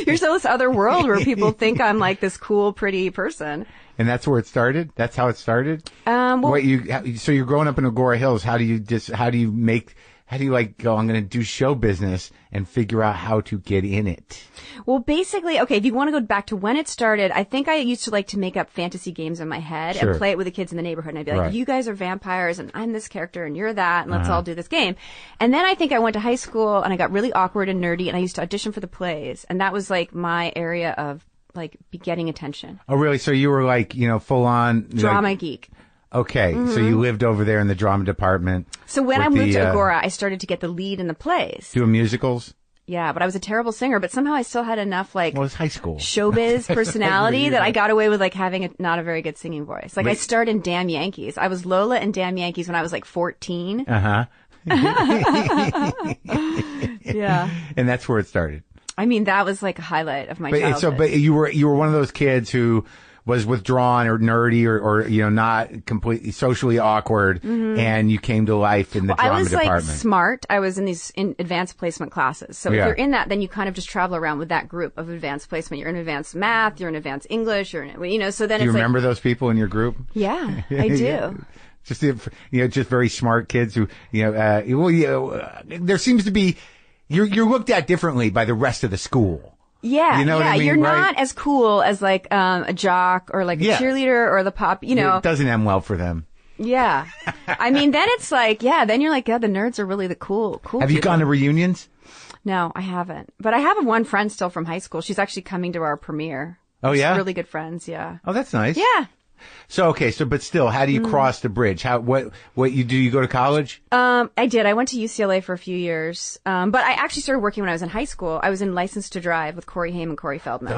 You're still this other world where people think I'm this cool, pretty person. And that's where it started? That's how it started? So you're growing up in Agora Hills. How do you go, I'm going to do show business and figure out how to get in it? Well, basically, okay, if you want to go back to when it started, I think I used to like to make up fantasy games in my head and play it with the kids in the neighborhood. And I'd be like, you guys are vampires and I'm this character and you're that and let's all do this game. And then I think I went to high school and I got really awkward and nerdy and I used to audition for the plays. And that was my area of getting attention. Oh, really? So you were full on drama geek. Okay, so you lived over there in the drama department. So when I moved to Agora, I started to get the lead in the plays. Doing musicals? Yeah, but I was a terrible singer, but somehow I still had enough well, it's high school. Showbiz personality that I got away with having not a very good singing voice. I starred in Damn Yankees. I was Lola in Damn Yankees when I was 14. Uh-huh. Yeah. And that's where it started. I mean, that was a highlight of my childhood. But you were one of those kids who was withdrawn or nerdy or not completely socially awkward, and you came to life in the drama department. I was smart. I was in these advanced placement classes. So if you're in that, then you kind of just travel around with that group of advanced placement. You're in advanced math, you're in advanced English, so then do you remember those people in your group? Yeah, I do. Yeah. Just just very smart kids who there seems to be you're looked at differently by the rest of the school. Yeah, you know what I mean, you're right? not as cool as a jock or a cheerleader or the pop, It doesn't end well for them. Yeah. I mean, then it's then you're the nerds are really the cool Have you gone to reunions? No, I haven't. But I have one friend still from high school. She's actually coming to our premiere. Oh, yeah? We're really good friends, yeah. Oh, that's nice. Yeah. So, okay, but still, how do you cross the bridge? What you do? You go to college? I did. I went to UCLA for a few years. But I actually started working when I was in high school. I was in License to Drive with Corey Haim and Corey Feldman.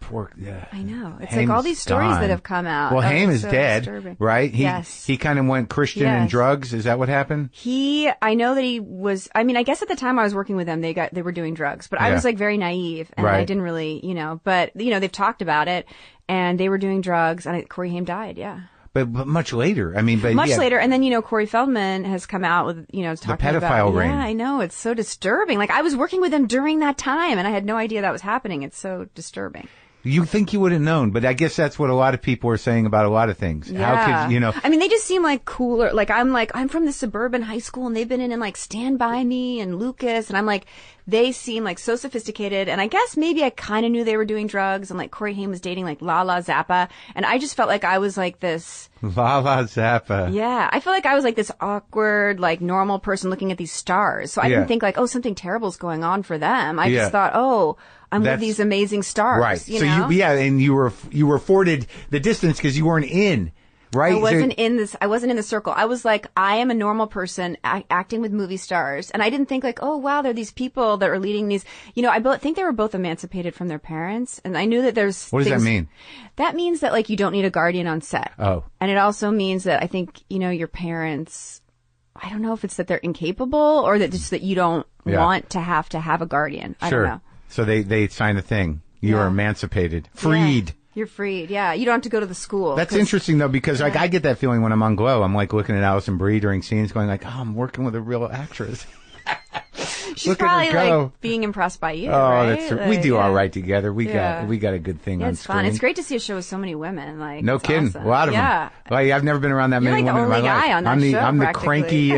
Poor, yeah. I know. It's Haim's like all these stories gone. that have come out. Well, Haim is so dead, disturbing. right? Yes. He kind of went Christian and drugs. Is that what happened? I know that he was, I mean, I guess at the time I was working with them, they were doing drugs, but I was like very naive and I didn't really, but they've talked about it and they were doing drugs and Corey Haim died. Yeah. But much later. I mean, much later. And then, Corey Feldman has come out with, talking the pedophile ring. Yeah, I know. It's so disturbing. Like I was working with him during that time and I had no idea that was happening. It's so disturbing. You think you would have known, but I guess that's what a lot of people are saying about a lot of things. Yeah. How could, I mean, they just seem like cooler. Like, I'm from the suburban high school and they've been in like Stand By Me and Lucas. And I'm like, they seem like so sophisticated. And I guess maybe I kind of knew they were doing drugs and like Corey Haim was dating like Lala Zappa. And I just felt like I was like this. Lala Zappa. Yeah. I feel like I was like this awkward, like normal person looking at these stars. So I didn't think like, oh, something terrible's going on for them. I just thought, oh, I'm with these amazing stars. Right. You know? And you were afforded the distance because you weren't in, right? I wasn't in the circle. I was like, I am a normal person acting with movie stars. And I didn't think like, oh, wow, there are these people that are leading these, I think they were both emancipated from their parents. And I knew that there's What does that mean? That means that like you don't need a guardian on set. Oh. And it also means that I think, your parents, I don't know if it's that they're incapable or that just that you don't want to have a guardian. I don't know. So they sign a thing. You are emancipated. Freed. Yeah. You're freed. Yeah. You don't have to go to the school. That's interesting though, because like I get that feeling when I'm on Glow. I'm like looking at Alison Brie during scenes going like, oh, I'm working with a real actress. She's probably like being impressed by you. Oh, right? That's true. Like, we do all right together. We got a good thing on it's screen. Fun. It's great to see a show with so many women. Like no kidding, awesome. A lot of them. Well, I've never been around that many women in my life. You're like the only guy on that show. I'm the cranky,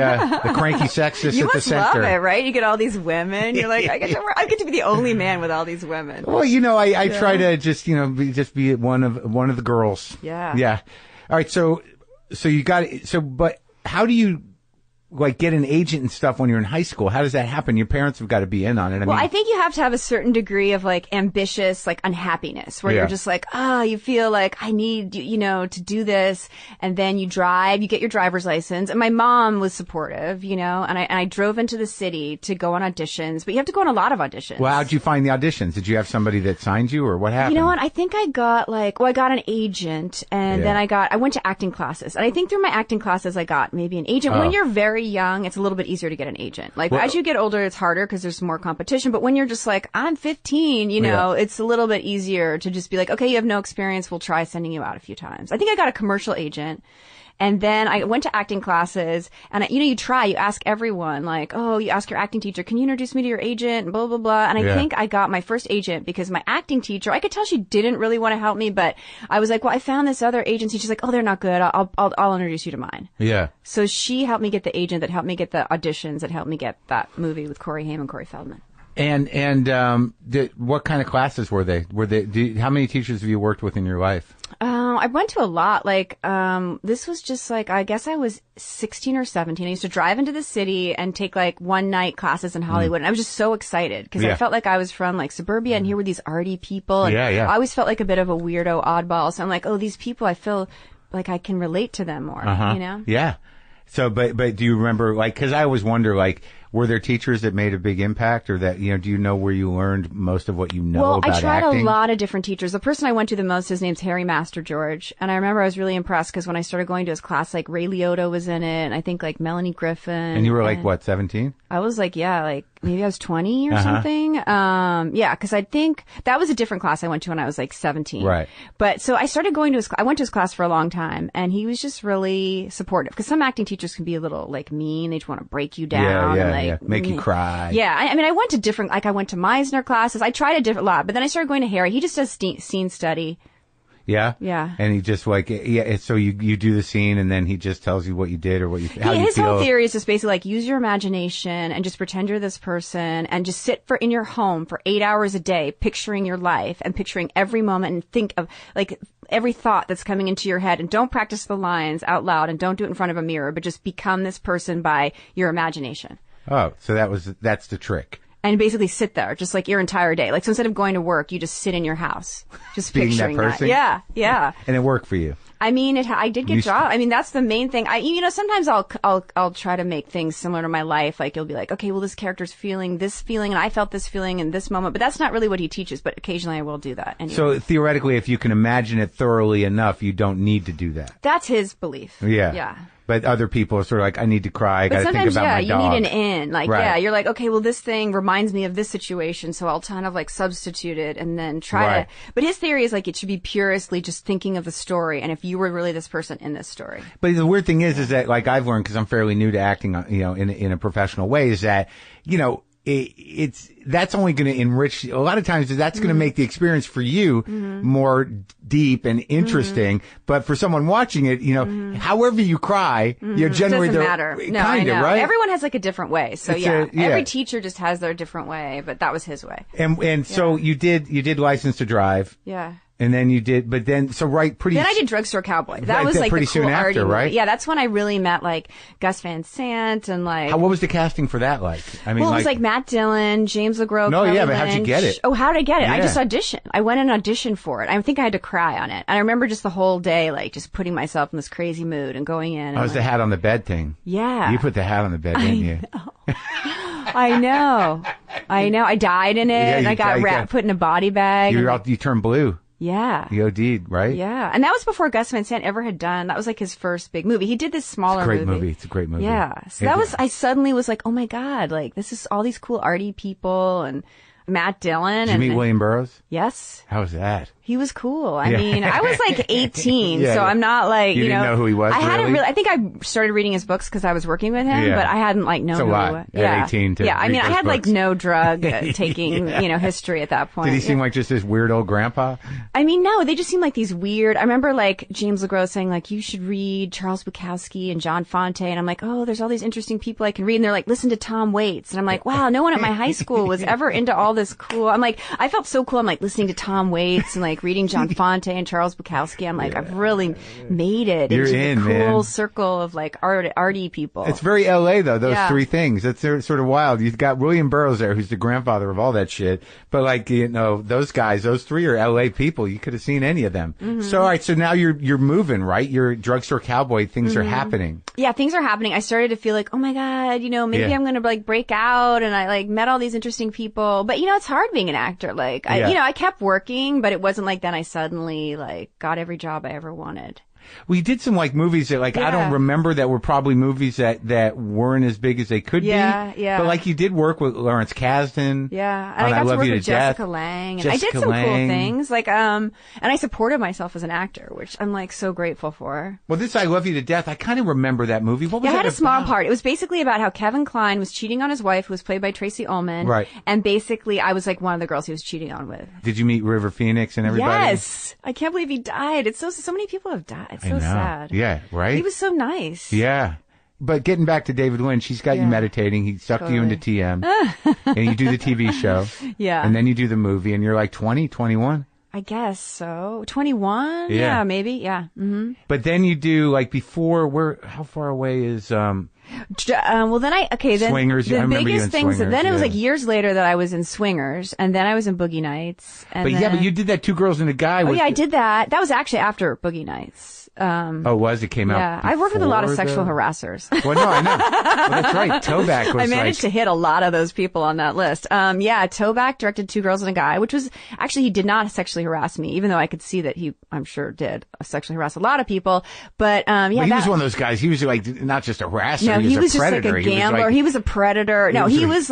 sexist you at the center. You must love it, right? You get all these women. You're like, I get to be the only man with all these women. Well, I try to just be one of the girls. Yeah. Yeah. All right. So but how do you like get an agent and stuff when you're in high school? How does that happen? Your parents have got to be in on it. I think you have to have a certain degree of like ambitious, like unhappiness where you're just like, you feel like I need, to do this. And then you get your driver's license. And my mom was supportive, and I drove into the city to go on auditions, but you have to go on a lot of auditions. Well, how'd you find the auditions? Did you have somebody that signed you or what happened? You know what? I think I got I got an agent and then I went to acting classes. And I think through my acting classes, I got maybe an agent. When you're very young, it's a little bit easier to get an agent. As you get older, it's harder because there's more competition. But when you're just like, I'm 15, it's a little bit easier to just be like, okay, you have no experience. We'll try sending you out a few times. I think I got a commercial agent. And then I went to acting classes and, you ask everyone you ask your acting teacher, can you introduce me to your agent and blah, blah, blah. And I think I got my first agent because my acting teacher, I could tell she didn't really want to help me, but I was like, well, I found this other agency. She's like, oh, they're not good. I'll introduce you to mine. Yeah. So she helped me get the agent that helped me get the auditions that helped me get that movie with Corey Haim and Corey Feldman. And what kind of classes were they? How many teachers have you worked with in your life? I went to a lot. This was just I guess I was 16 or 17. I used to drive into the city and take one night classes in Hollywood. And I was just so excited because I felt like I was from suburbia and here were these arty people. And I always felt like a bit of a weirdo oddball. So I'm like, oh, these people, I feel like I can relate to them more, Yeah. So, but do you remember, cause I always wonder, were there teachers that made a big impact or that, do you know where you learned most of what you know about acting? Well, I tried a lot of different teachers. The person I went to the most, his name's Harry Master George. And I remember I was really impressed because when I started going to his class, Ray Liotta was in it. And I think Melanie Griffin. And you were what, 17? I was maybe I was 20 or something. Cause I think that was a different class I went to when I was 17. Right. But so I started going to I went to his class for a long time and he was just really supportive because some acting teachers can be a little mean. They just want to break you down. Make you cry. Yeah. I mean, I went to different, I went to Meisner classes. I tried a lot, but then I started going to Harry. He just does scene study. Yeah? Yeah. And he just so you do the scene and then he just tells you what you did or how you feel. His whole theory is just basically use your imagination and just pretend you're this person and just sit in your home for 8 hours a day, picturing your life and picturing every moment and think of every thought that's coming into your head and don't practice the lines out loud and don't do it in front of a mirror, but just become this person by your imagination. Oh, so that's the trick. and basically sit there just like your entire day. Like, so instead of going to work, you just sit in your house, just being picturing that person. Yeah, yeah. And it worked for you. I mean, I did get jobs. I mean, that's the main thing. Sometimes I'll try to make things similar to my life. Like, you'll be like, okay, well, this character's feeling this feeling, and I felt this feeling in this moment. But that's not really what he teaches. But occasionally, I will do that. Anyway. So theoretically, if you can imagine it thoroughly enough, you don't need to do that. That's his belief. Yeah. Yeah. But other people are sort of like, I need to cry. I got to think about my dog. You need an in. Like, right. yeah, you're like, okay, well, this thing reminds me of this situation, so I'll kind of like substitute it and then try to. But his theory is like it should be purely just thinking of the story, and if you were really this person in this story. But the weird thing is that like I've learned, because I'm fairly new to acting, in a professional way, is that that's only going to enrich. A lot of times, that's going to make the experience for you more deep and interesting. But for someone watching it, however you cry, generally doesn't matter. No, I know. Right? Everyone has like a different way. So every teacher just has their different way. But that was his way. And so you did License to Drive. Yeah. And then you did, but then, so pretty. Then I did Drugstore Cowboy. That was like pretty the cool soon after, arty movie. right? Yeah, that's when I really met like Gus Van Sant and like. What was the casting for that like? I mean, well, it was like Matt Dillon, James LeGros. No, Kelly yeah, but how'd you Lynch. get it? Oh, how did I get it? Yeah. I just auditioned. I went and auditioned for it. I think I had to cry on it. And I remember just the whole day, like just putting myself in this crazy mood and going in. That was the hat on the bed thing. Yeah. You put the hat on the bed, didn't you? I know. I died in it, and I got put in a body bag. You turned blue. Yeah. You OD'd, right? Yeah. And that was before Gus Van Sant ever had done. That was like his first big movie. He did this smaller movie. It's a great movie. It's a great movie. Yeah. So I suddenly was like, oh my God, like this is all these cool arty people and Matt Dillon. Did you meet William Burroughs? Yes. How was that? He was cool. I mean, I was like 18, so I'm not like, you didn't know who he was. I hadn't really. I think I started reading his books because I was working with him, but I hadn't like known who he was. At 18 to I mean, I had like books. no drug taking, history at that point. Did he seem like just this weird old grandpa? I mean, no, they just seem like these weird. I remember like James LeGros saying like, you should read Charles Bukowski and John Fonte, and I'm like, oh, there's all these interesting people I can read, and they're like, listen to Tom Waits, and I'm like, wow, no one at my high school was ever into all this cool. I'm like, I felt so cool. I'm like listening to Tom Waits and like reading John Fonte and Charles Bukowski. I'm like, I've really made it into the cool circle of like arty people. It's very LA though, those three things. That's sort of wild. You've got William Burroughs there, who's the grandfather of all that shit. But like, those guys, those three are LA people. You could have seen any of them. Mm-hmm. So all right, so now you're moving, right? You're Drugstore Cowboy. Things are happening. Yeah, things are happening. I started to feel like, oh my God, maybe I'm going to like break out, and I like met all these interesting people. But it's hard being an actor. Like, I kept working, but it wasn't like then I suddenly like got every job I ever wanted. We did some like movies that like I don't remember that were probably movies that weren't as big as they could be. Yeah. But like you did work with Lawrence Kasdan. Yeah. And I got to work with Jessica Lange. And I did some cool things. Like and I supported myself as an actor, which I'm like so grateful for. Well, this I Love You to Death, I kind of remember that movie. What was it? I had a small part. It was basically about how Kevin Kline was cheating on his wife, who was played by Tracy Ullman. Right. And basically I was like one of the girls he was cheating on with. Did you meet River Phoenix and everybody? Yes. I can't believe he died. It's so many people have died. It's so sad. Yeah, right? He was so nice. Yeah. But getting back to David Lynch, he's got you meditating. He sucked you into TM. And you do the TV show. Yeah. And then you do the movie, and you're like 20, 21? I guess so. 21? Yeah, maybe. Yeah. Mm-hmm. But then you do, like, before, how far away is, then Swingers. The I remember biggest you in things. Swingers, Then it was like years later that I was in Swingers, and then I was in Boogie Nights. And but you did that Two Girls and a Guy. I did that. That was actually after Boogie Nights. It came out. Yeah, I worked with a lot of sexual harassers. Well, no, I know. Well, that's right. Toback was. I managed to hit a lot of those people on that list. Toback directed Two Girls and a Guy, which was actually he did not sexually harass me, even though I could see that he, I'm sure, did sexually harass a lot of people. But he was one of those guys. He was like not just a harasser. No, he was just predator. like a gambler. He was a predator. No, he would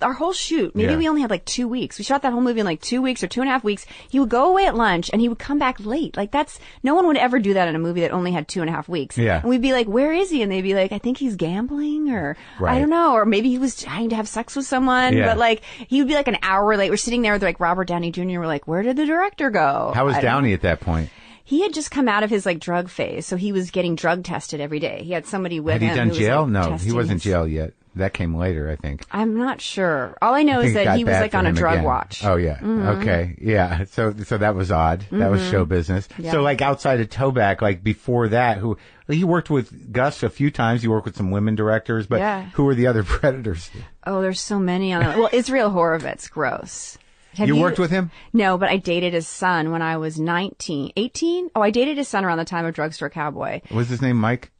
our whole shoot, maybe we only had like 2 weeks. We shot that whole movie in like 2 weeks or 2.5 weeks. He would go away at lunch and he would come back late. Like no one would ever do that in a movie that only had 2.5 weeks. Yeah. And we'd be like, where is he? And they'd be like, I think he's gambling, or I don't know, or maybe he was trying to have sex with someone. Yeah. But like, he would be like an hour late. We're sitting there with like Robert Downey Jr. We're like, where did the director go? How was Downey at that point? He had just come out of his like drug phase, so he was getting drug tested every day. He had somebody with him. Had he done jail? No, he wasn't his... jail yet. That came later, I think. I'm not sure. All I know is that he was like on a drug watch. Oh yeah. Mm-hmm. Okay. Yeah. So that was odd. Mm-hmm. That was show business. Yeah. So like outside of Toback, like before that, you worked with Gus a few times. You worked with some women directors, but who were the other predators? Oh, there's so many on that. Well, Israel Horovitz, gross. You worked with him? No, but I dated his son when I was 18. Oh, I dated his son around the time of Drugstore Cowboy. Was his name Mike?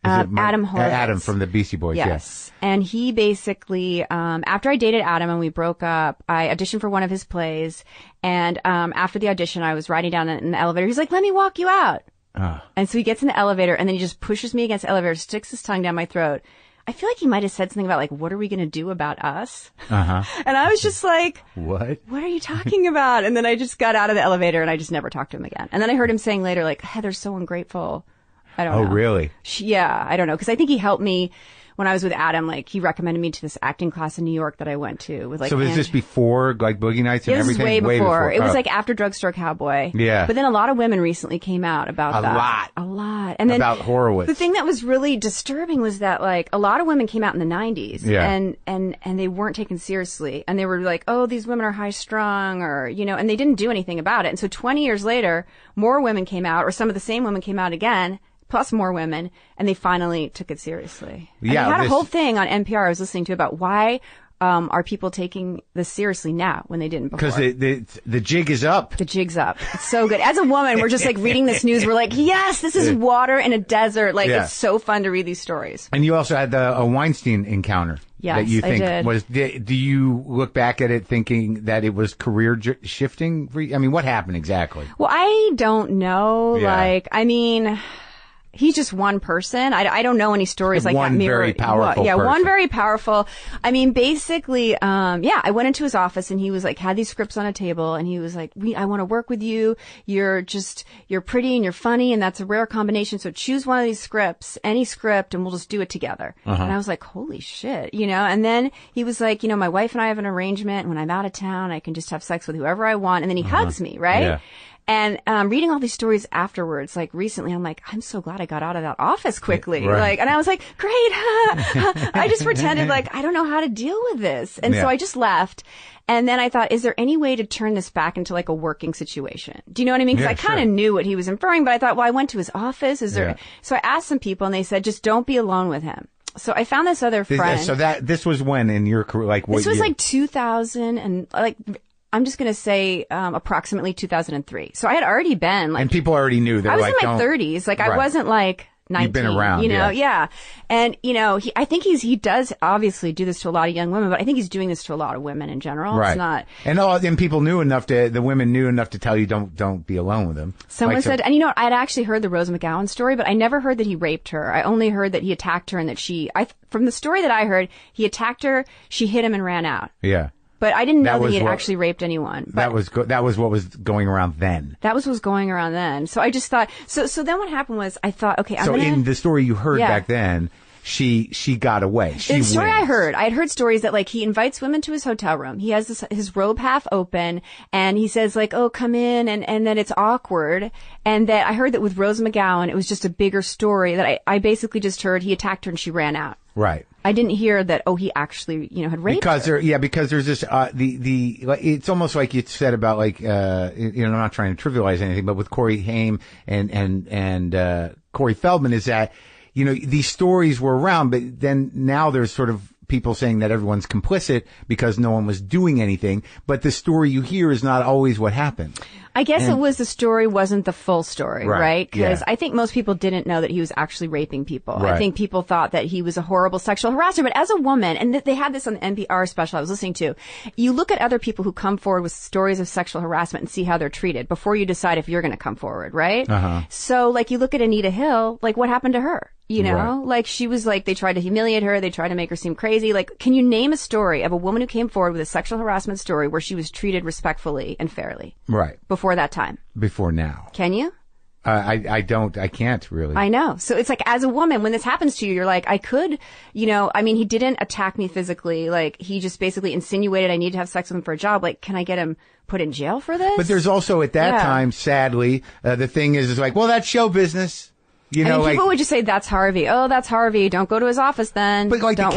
Adam Horowitz. Adam from the Beastie Boys, yes. And he basically, after I dated Adam and we broke up, I auditioned for one of his plays. And after the audition, I was riding down in the elevator. He's like, let me walk you out. And so he gets in the elevator and then he just pushes me against the elevator, sticks his tongue down my throat. I feel like he might have said something about like, what are we going to do about us? And I was just like, what are you talking about? And then I just got out of the elevator and I just never talked to him again. And then I heard him saying later, like, Heather's so ungrateful. I don't know. Oh, really? Yeah, I don't know. Because I think he helped me when I was with Adam. Like, he recommended me to this acting class in New York that I went to. With like. So was this before, like, Boogie Nights and everything? This is way before. It was like after Drugstore Cowboy. Yeah. But then a lot of women recently came out about that. A lot. And then about Horowitz. The thing that was really disturbing was that, like, a lot of women came out in the 90s. Yeah. And they weren't taken seriously. And they were like, oh, these women are high strung or, you know, and they didn't do anything about it. And so 20 years later, more women came out, or some of the same women came out again, plus more women, and they finally took it seriously. Yeah, and they had a whole thing on NPR I was listening to about why are people taking this seriously now when they didn't before. Because the jig is up. The jig's up. It's so good. As a woman, we're just like reading this news. We're like, yes, this is water in a desert. Like, it's so fun to read these stories. And you also had a Weinstein encounter. Yes, that you think I did. Do you look back at it thinking that it was career shifting for you? I mean, what happened exactly? Well, I don't know. Yeah. Like, I mean, he's just one person. I don't know any stories like that. One very powerful person. One very powerful. I mean, basically, I went into his office and he was like, had these scripts on a table and he was like, I want to work with you. You're pretty and you're funny and that's a rare combination. So choose one of these scripts, any script, and we'll just do it together. And I was like, holy shit, you know? And then he was like, you know, my wife and I have an arrangement. When I'm out of town, I can just have sex with whoever I want. And then he hugs me, right? Yeah. And reading all these stories afterwards, like recently, I'm like, I'm so glad I got out of that office quickly. Right. Like, and I was like, great. I just pretended like I don't know how to deal with this. And so I just left. And then I thought, is there any way to turn this back into like a working situation? Do you know what I mean? Because I kind of knew what he was inferring, but I thought, well, I went to his office. Is there? So I asked some people and they said, just don't be alone with him. So I found this other friend. So this was when in your career, like what This was year? like 2000 and like, I'm just going to say approximately 2003. So I had already been like... And people already knew. I was in my 30s. Like, I wasn't like 19. You've been around, you know? Yeah. And, you know, I think he does obviously do this to a lot of young women, but I think he's doing this to a lot of women in general. Right. It's not... And people knew enough the women knew enough to tell you don't be alone with him. Someone said, and you know, I'd actually heard the Rose McGowan story, but I never heard that he raped her. I only heard that he attacked her and that from the story that I heard, he attacked her, she hit him and ran out. Yeah. But I didn't know that he had actually raped anyone. That was what was going around then. That was what was going around then. So I just thought, so then what happened was I thought, okay, in the story you heard back then, she got away. The story I had heard stories that like he invites women to his hotel room. He has his robe half open and he says like, oh, come in. And then it's awkward. And that I heard that with Rose McGowan, it was just a bigger story that I basically just heard he attacked her and she ran out. Right. I didn't hear that, he actually, had raped her. Because there's this, it's almost like you said about like, I'm not trying to trivialize anything, but with Corey Haim and Corey Feldman is that, these stories were around, but then now there's sort of people saying that everyone's complicit because no one was doing anything. But the story you hear is not always what happened. I guess it was the story wasn't the full story, right? Because yeah. I think most people didn't know that he was actually raping people. Right. I think people thought that he was a horrible sexual harasser. But as a woman, and they had this on the NPR special I was listening to, you look at other people who come forward with stories of sexual harassment and see how they're treated before you decide if you're going to come forward, right? Uh-huh. So, like, you look at Anita Hill, like, what happened to her? Right. Like she was like, they tried to humiliate her. They tried to make her seem crazy. Like, can you name a story of a woman who came forward with a sexual harassment story where she was treated respectfully and fairly? Right. Before that time. Before now. Can you? I can't really. I know. So it's like, as a woman, when this happens to you, you're like, I could, he didn't attack me physically. Like, he just basically insinuated I need to have sex with him for a job. Like, can I get him put in jail for this? But there's also at that time, sadly, the thing is like, well, that's show business. You know, people would just say, that's Harvey. Oh, that's Harvey. Don't go to his office then. But like Don't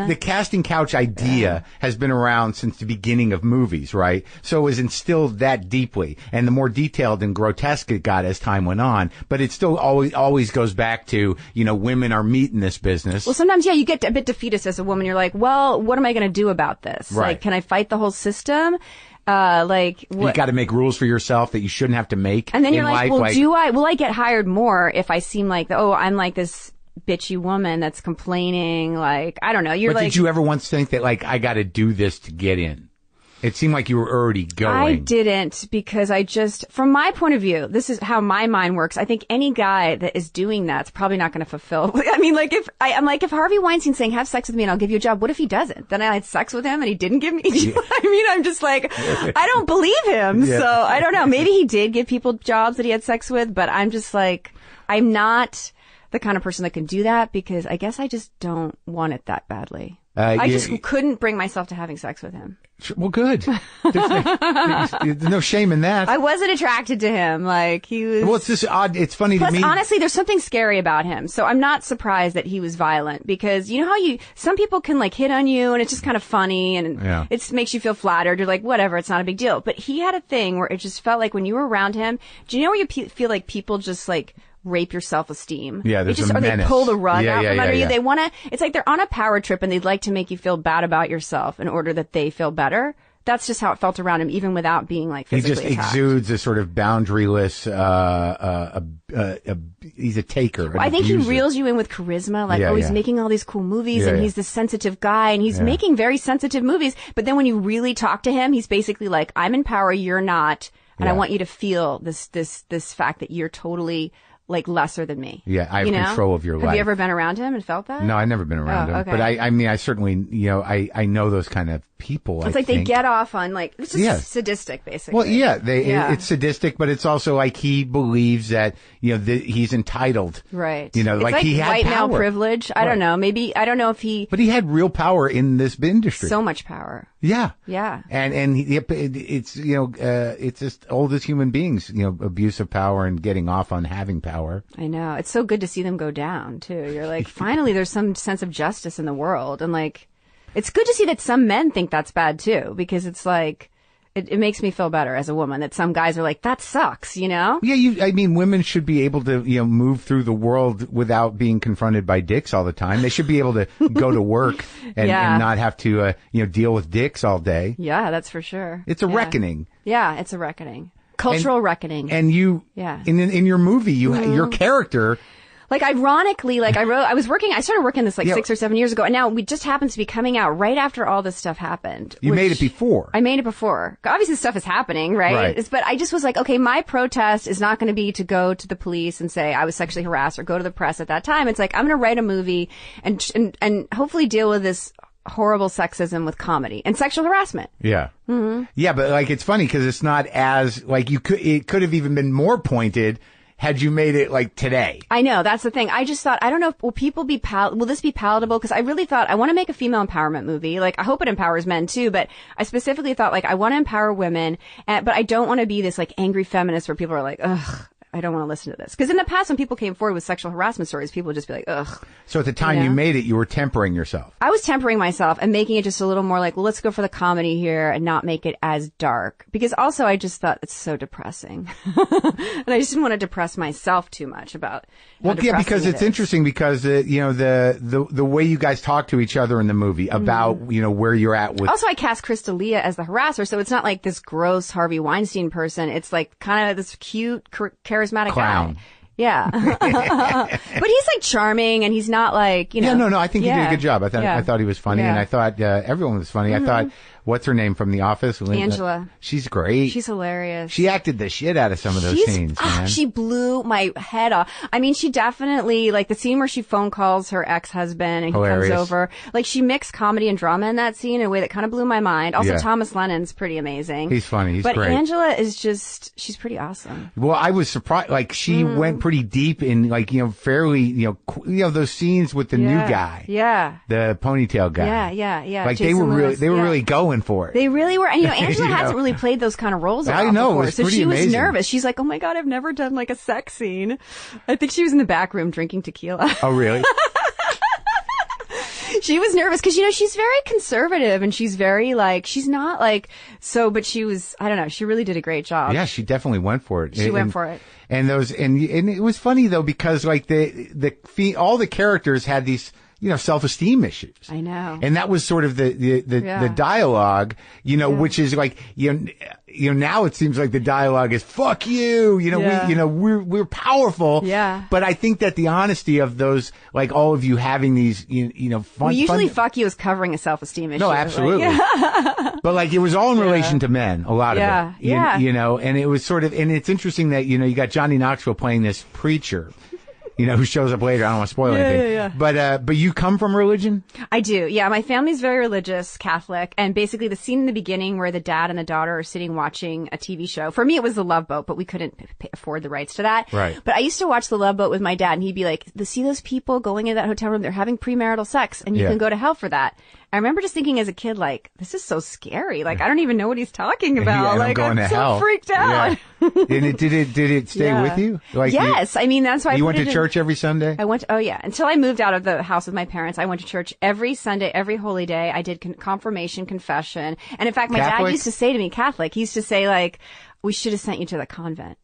the casting couch idea has been around since the beginning of movies, right? So it was instilled that deeply. And the more detailed and grotesque it got as time went on, but it still always goes back to, you know, women are meat in this business. Well, sometimes, you get a bit defeatist as a woman. You're like, well, what am I going to do about this? Right. Like, can I fight the whole system? You got to make rules for yourself that you shouldn't have to make. And then you're like, well, will I get hired more if I seem like, I'm like this bitchy woman that's complaining? Like, I don't know. But did you ever once think that, like, I got to do this to get in? It seemed like you were already going. I didn't, because from my point of view, this is how my mind works. I think any guy that is doing that's probably not going to fulfill. I mean, like, if Harvey Weinstein's saying, have sex with me and I'll give you a job, what if he doesn't? Then I had sex with him and he didn't give me. You know what I mean? I'm just like, I don't believe him. Yeah. So I don't know. Maybe he did give people jobs that he had sex with, but I'm just like, I'm not the kind of person that can do that, because I guess I just don't want it that badly. I just couldn't bring myself to having sex with him. Well, good. There's no shame in that. I wasn't attracted to him. Like, he was... Well, it's just odd. It's funny to me. Honestly, there's something scary about him. So I'm not surprised that he was violent, because you know how some people can like hit on you and it's just kind of funny and it makes you feel flattered. You're like, whatever, it's not a big deal. But he had a thing where it just felt like when you were around him, do you know where you feel like people just like rape your self-esteem? Yeah, there's a menace. Or they pull the rug out from under you. Yeah. They want to, it's like they're on a power trip and they'd like to make you feel bad about yourself in order that they feel better. That's just how it felt around him, even without being like physically He just exudes a sort of boundaryless, he's a taker. I think abuser. he reels you in with charisma, like, he's making all these cool movies and he's this sensitive guy and he's making very sensitive movies. But then when you really talk to him, he's basically like, I'm in power, you're not. And I want you to feel this fact that you're totally like lesser than me. Yeah, I have control of your life. Have you ever been around him and felt that? No, I've never been around him. Okay. But I mean, I certainly, I know those kind of people. It's they get off on like, it's just sadistic, basically. Well, it's sadistic, but it's also like he believes that, he's entitled. Right. It's like he had white power. male privilege. I don't know. Maybe, I don't know if he. But he had real power in this industry. So much power. Yeah. Yeah. And it's, it's just old as human beings, abuse of power and getting off on having power. I know. It's so good to see them go down, too. You're like, finally, there's some sense of justice in the world. And like, it's good to see that some men think that's bad, too, because it's like, it makes me feel better as a woman that some guys are like, that sucks, Yeah, I mean, women should be able to, move through the world without being confronted by dicks all the time. They should be able to go to work and not have to, deal with dicks all day. Yeah, that's for sure. It's a reckoning. Yeah, it's a reckoning. Cultural reckoning. And you, in your movie, your character. Like, ironically, like I started working this 6 or 7 years ago, and now we just happened to be coming out right after all this stuff happened. You made it before. I made it before. Obviously, stuff is happening, right? But I just was like, okay, my protest is not going to be to go to the police and say I was sexually harassed or go to the press at that time. It's like, I'm going to write a movie and hopefully deal with this horrible sexism with comedy and sexual harassment. Yeah. Mm-hmm. Yeah, but like, it's funny because it's not as like it could have even been more pointed had you made it like today. I know, that's the thing. I just thought, I don't know, will this be palatable? Because I really thought I want to make a female empowerment movie. Like, I hope it empowers men too, but I specifically thought like I want to empower women, but I don't want to be this like angry feminist where people are like, ugh, I don't want to listen to this. Because in the past, when people came forward with sexual harassment stories, people would just be like, ugh. So at the time you made it, you were tempering yourself. I was tempering myself and making it just a little more like, well, let's go for the comedy here and not make it as dark. Because also I just thought it's so depressing. And I just didn't want to depress myself too much about because it's interesting because, the way you guys talk to each other in the movie about, where you're at with. Also, I cast Crystalia as the harasser, so it's not like this gross Harvey Weinstein person. It's like kind of this cute, charismatic clown guy. Yeah. But he's like charming and he's not like, No, I think you did a good job. I thought he was funny and I thought everyone was funny. I thought, what's her name from The Office? Angela. She's great. She's hilarious. She acted the shit out of some of those scenes, man. She blew my head off. I mean, she definitely, like the scene where she phone calls her ex-husband and hilarious. He comes over. Like, she mixed comedy and drama in that scene in a way that kind of blew my mind. Also, Thomas Lennon's pretty amazing. He's funny. He's great. But Angela is she's pretty awesome. Well, I was surprised. Like, she went pretty deep in, like, fairly, those scenes with the new guy. Yeah. The ponytail guy. Yeah. Like, Jason they were really going going for it. They really were. And, Angela hasn't really played those kind of roles a lot before. It was so pretty she amazing. was nervous. She's like, oh my God, I've never done like a sex scene. I think she was in the back room drinking tequila. Oh, really? She was nervous because, she's very conservative and she's very she's not but she was, I don't know, she really did a great job. Yeah, she definitely went for it. She went for it. And it was funny though, because all the characters had these, self-esteem issues. I know. And that was sort of the dialogue, which is now it seems like the dialogue is fuck you, we're powerful. Yeah. But I think that the honesty of those, all of you having these, fun. Usually fuck you is covering a self-esteem issue. No, absolutely. But it was all in relation to men, a lot of it. Yeah. And it was sort of, and it's interesting that, you got Johnny Knoxville playing this preacher. Who shows up later. I don't want to spoil anything. Yeah. But you come from religion? I do. Yeah. My family's very religious, Catholic. And basically the scene in the beginning where the dad and the daughter are sitting watching a TV show. For me, it was The Love Boat, but we couldn't afford the rights to that. Right. But I used to watch The Love Boat with my dad and he'd be like, see those people going into that hotel room? They're having premarital sex and you can go to hell for that. I remember just thinking as a kid, this is so scary. I don't even know what he's talking about. I'm so freaked out. Yeah. And did it stay with you? Yes. I mean, that's why you went to church every Sunday? I went, until I moved out of the house with my parents. I went to church every Sunday, every holy day. I did confirmation, confession. And in fact, my dad used to say to me, Catholic, he used to say we should have sent you to the convent.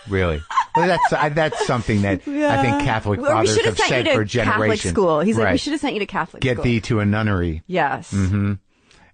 Really? Well, that's something that I think Catholic fathers have said for generations. Catholic school. He's like, we should have sent you to Catholic school. Get thee to a nunnery. Yes. Mm-hmm.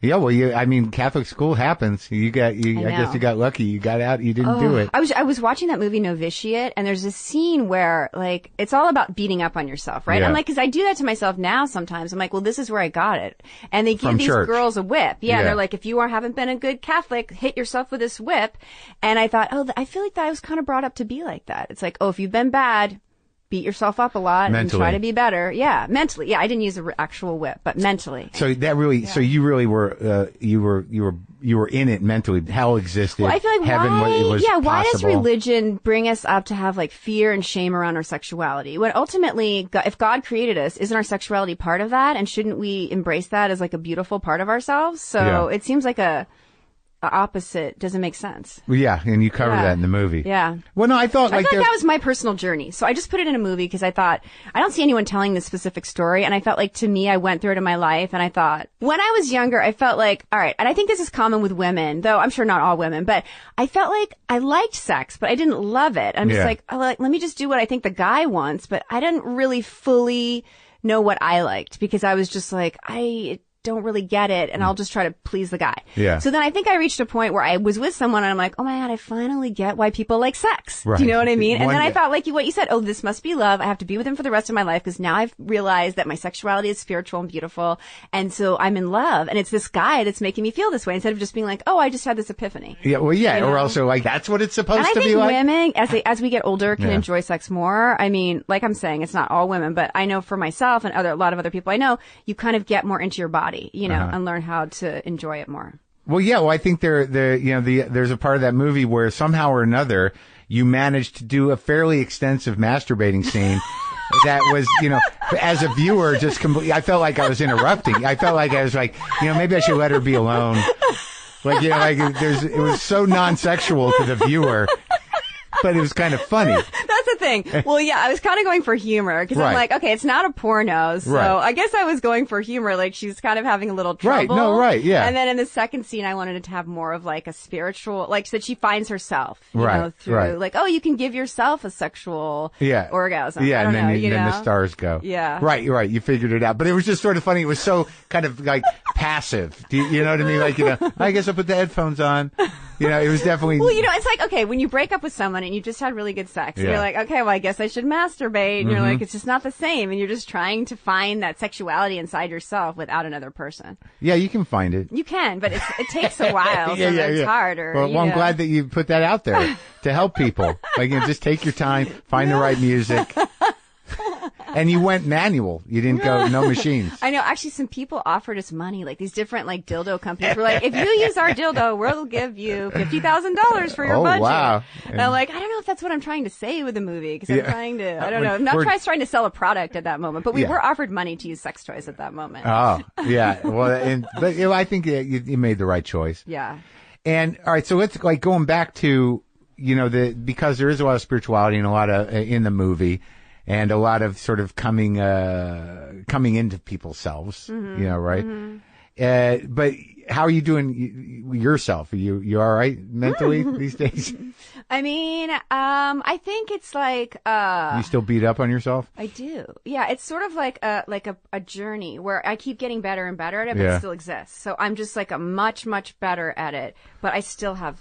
Yeah, well, Catholic school happens. I guess you got lucky. You got out. You didn't do it. I was watching that movie Novitiate, and there's this scene where it's all about beating up on yourself, right? Yeah. I'm because I do that to myself now sometimes. I'm like, well, this is where I got it, and they give From these church. girls a whip. Yeah, they're like, if you haven't been a good Catholic, hit yourself with this whip. And I thought, I feel like that I was kind of brought up to be like that. It's like, if you've been bad, beat yourself up a lot mentally. And try to be better. Yeah, mentally. Yeah, I didn't use an actual whip, but mentally. So that really, so you really were, you were in it mentally. Hell existed. Well, I feel like heaven was possible. Why does religion bring us up to have fear and shame around our sexuality? When ultimately, if God created us, isn't our sexuality part of that? And shouldn't we embrace that as a beautiful part of ourselves? So it seems like a opposite doesn't make sense. Well, yeah, and you cover that in the movie. Yeah. Well, no, I thought that was my personal journey. So I just put it in a movie because I thought, I don't see anyone telling this specific story. And I felt to me, I went through it in my life and I thought, when I was younger, I felt all right, and I think this is common with women, though I'm sure not all women, but I felt I liked sex, but I didn't love it. I'm just let me just do what I think the guy wants, but I didn't really fully know what I liked because I was just I don't really get it and I'll just try to please the guy. Yeah. So then I think I reached a point where I was with someone and I'm like, oh my God, I finally get why people like sex. Right. Do you know what I mean? And then I thought what you said, this must be love. I have to be with him for the rest of my life because now I've realized that my sexuality is spiritual and beautiful. And so I'm in love and it's this guy that's making me feel this way instead of just being I just had this epiphany. Yeah. Well, yeah. Or also that's what it's supposed to be like. And I think women, as we get older, can enjoy sex more. I mean, I'm saying, it's not all women, but I know for myself and a lot of other people I know, you kind of get more into your body, and learn how to enjoy it more. Well, yeah. Well, I think there's a part of that movie where somehow or another you managed to do a fairly extensive masturbating scene. That was, as a viewer, just completely. I felt like I was interrupting. I felt like I was maybe I should let her be alone. It was so non-sexual to the viewer. But it was kind of funny. That's the thing. Well, yeah, I was kind of going for humor because I'm okay, it's not a porno, so I guess I was going for humor. She's kind of having a little trouble. Right. No. Right. Yeah. And then in the second scene, I wanted it to have more of a spiritual, so that she finds herself, through you can give yourself a sexual orgasm. Yeah. And then the stars go. Yeah. Right. Right. You figured it out, but it was just sort of funny. It was so kind of passive. You know what I mean? I guess I'll put the headphones on. It was definitely. Well, it's when you break up with someone and you just had really good sex, and you're okay, well, I guess I should masturbate, and you're it's just not the same, and you're just trying to find that sexuality inside yourself without another person. Yeah, you can find it. You can, but it takes a while, so it's harder. Well, I'm glad that you put that out there to help people. Just take your time, find the right music. And you went manual. You didn't go no machines. I know. Actually, some people offered us money, like these different like dildo companies were like, if you use our dildo, we'll give you $50,000 for your budget. Wow. And I'm like, I don't know if that's what I'm trying to say with the movie, because I'm trying to, I don't know. I'm not trying to sell a product at that moment, but we were offered money to use sex toys at that moment. Oh, yeah. Well, but I think you made the right choice. Yeah. And all right, so let's like going back to, because there is a lot of spirituality and a lot of in the movie, and a lot of sort of coming into people's selves, right? Mm-hmm. But how are you doing yourself? Are you all right mentally these days? I mean, I think it's like you still beat up on yourself? I do. Yeah, it's sort of like a journey where I keep getting better and better at it, but it still exists. So I'm just like a much better at it, but I still have,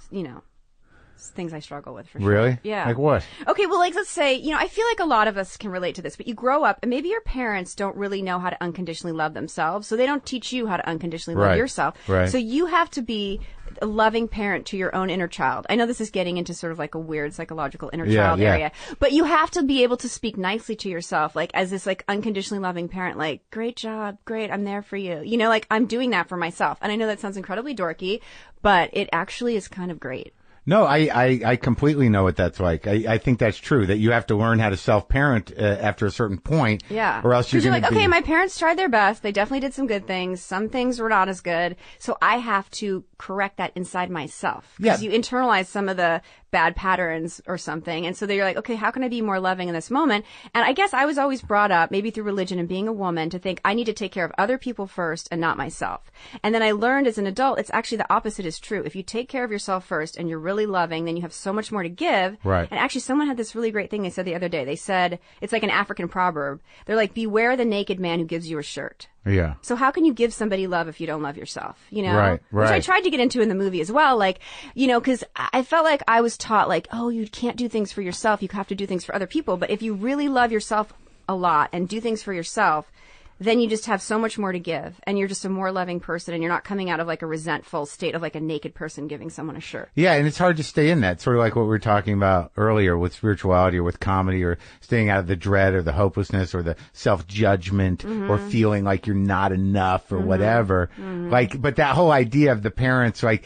things I struggle with for sure. Really? Yeah. Like what? Okay, well, like let's say, I feel like a lot of us can relate to this, but you grow up and maybe your parents don't really know how to unconditionally love themselves, so they don't teach you how to unconditionally love yourself. Right. So you have to be a loving parent to your own inner child. I know this is getting into sort of like a weird psychological inner child area, but you have to be able to speak nicely to yourself, like as this like unconditionally loving parent, like, great job, great, I'm there for you. Like I'm doing that for myself. And I know that sounds incredibly dorky, but it actually is kind of great. No, I completely know what that's like. I think that's true, that you have to learn how to self-parent after a certain point. Yeah. Or else you're like, okay, my parents tried their best. They definitely did some good things. Some things were not as good. So I have to correct that inside myself. Because you internalize some of the bad patterns or something. And so you're like, okay, how can I be more loving in this moment? And I guess I was always brought up, maybe through religion and being a woman, to think I need to take care of other people first and not myself. And then I learned as an adult, it's actually the opposite is true. If you take care of yourself first and you're really loving, then you have so much more to give. Right. And actually someone had this really great thing they said the other day. They said, it's like an African proverb. They're like, beware the naked man who gives you a shirt. Yeah. So how can you give somebody love if you don't love yourself? Right. Which I tried to get into in the movie as well. Like, because I felt like I was taught like, oh, you can't do things for yourself. You have to do things for other people. But if you really love yourself a lot and do things for yourself, then you just have so much more to give, and you're just a more loving person, and you're not coming out of like a resentful state of like a naked person giving someone a shirt. Yeah, and it's hard to stay in that, sort of like what we were talking about earlier with spirituality or with comedy, or staying out of the dread or the hopelessness or the self-judgment or feeling like you're not enough or whatever. Like, but that whole idea of the parents, like,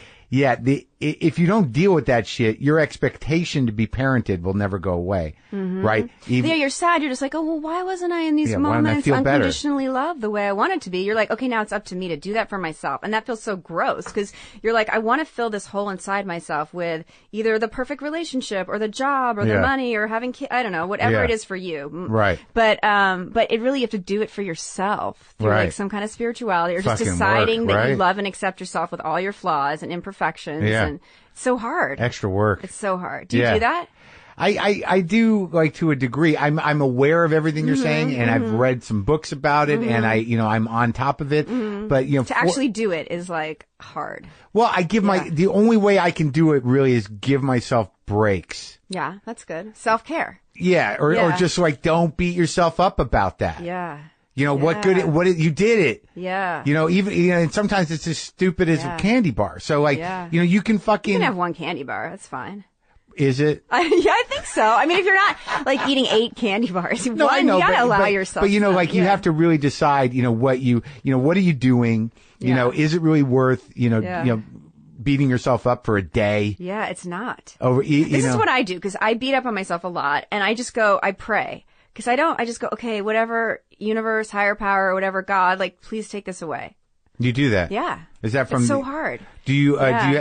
if you don't deal with that shit, your expectation to be parented will never go away, right? You're sad. You're just like, oh, well, why wasn't I in these moments unconditionally loved the way I wanted to be? You're like, okay, now it's up to me to do that for myself. And that feels so gross, because you're like, I want to fill this hole inside myself with either the perfect relationship or the job or the money or having kids. I don't know, whatever it is for you. Right. But it really, you have to do it for yourself through like some kind of spirituality, or just deciding that you love and accept yourself with all your flaws and imperfections. And it's so hard. Extra work. It's so hard. Do you do that? I do, like, to a degree. I'm aware of everything you're saying, and I've read some books about it, and I'm on top of it. But to actually do it is like hard. Well, I give the only way I can do it really is give myself breaks. Yeah, that's good. Self-care. Yeah, or just like don't beat yourself up about that. Yeah. You did it. Yeah. And sometimes it's as stupid as a candy bar. So like, you can fucking. You can have one candy bar. That's fine. Is it? Yeah, I think so. I mean, if you're not like eating 8 candy bars, you gotta allow yourself. But you have to really decide, what are you doing? Is it really worth, beating yourself up for a day? Yeah, it's not. This is what I do, because I beat up on myself a lot, and I just go, I pray. Because I just go, okay, whatever, universe, higher power, whatever, God, like, please take this away. You do that? Yeah. Is that from? It's so hard. Do you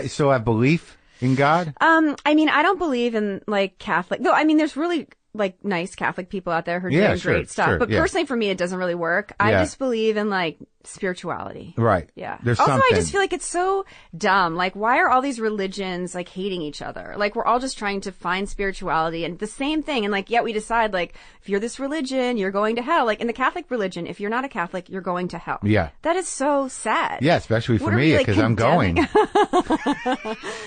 still have belief in God? I mean, I don't believe in like Catholic. Though, I mean, there's really like nice Catholic people out there who are doing great stuff. Sure, but personally, for me, it doesn't really work. I just believe in like spirituality. Right. Yeah. There's also, something. I just feel like it's so dumb. Like, why are all these religions like hating each other? Like, we're all just trying to find spirituality and the same thing. And like, yet we decide like, if you're this religion, you're going to hell. Like in the Catholic religion, if you're not a Catholic, you're going to hell. Yeah. That is so sad. Yeah, especially for me, because I'm going. But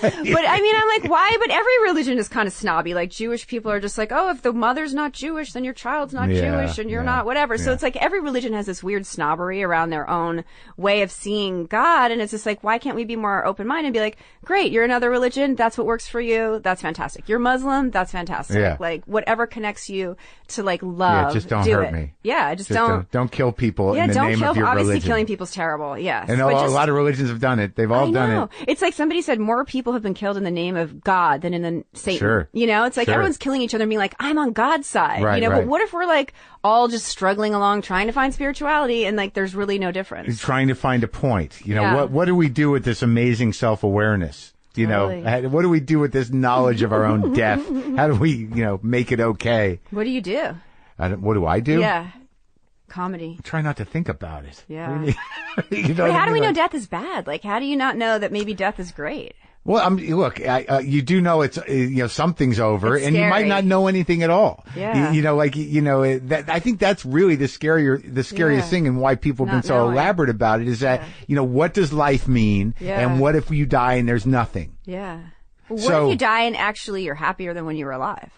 I mean, I'm like, why? But every religion is kind of snobby. Like Jewish people are just like, oh, if the mother's not Jewish, then your child's not Jewish and you're not whatever. So it's like every religion has this weird snobbery around their their own way of seeing God. And it's just like, why can't we be more open-minded and be like, great, you're another religion. That's what works for you. That's fantastic. You're Muslim. That's fantastic. Yeah. Like whatever connects you to like love. Yeah, just don't do hurt it. me. Yeah, just don't kill people in the don't name kill. of your Obviously, religion. killing people's terrible. Yes, And a lot of religions have done it. They've all done it. It's like somebody said more people have been killed in the name of God than in the Satan. Sure. You know, it's like everyone's killing each other and being like, I'm on God's side. Right, you know, right. but what if we're like all just struggling along trying to find spirituality and like there's really no difference? Trying to find a point. You know, Yeah. what do we do with this amazing self-awareness? You Totally. know, what do we do with this knowledge of our own death? How do we, make it okay? What do you do? What do I do? Yeah. Comedy. Try not to think about it. Yeah. You know Wait, what I how do we mean? know death is bad? Like, how do you not know that maybe death is great? Well, look, you do know it's, something's over, It's and you might scary. not know anything at all. Yeah. I think that's really the scariest Yeah. thing, and why people have been Not so knowing. elaborate about it is that, what does life mean? Yeah. And what if you die and there's nothing? Yeah. Well, what So- if you die and actually you're happier than when you were alive?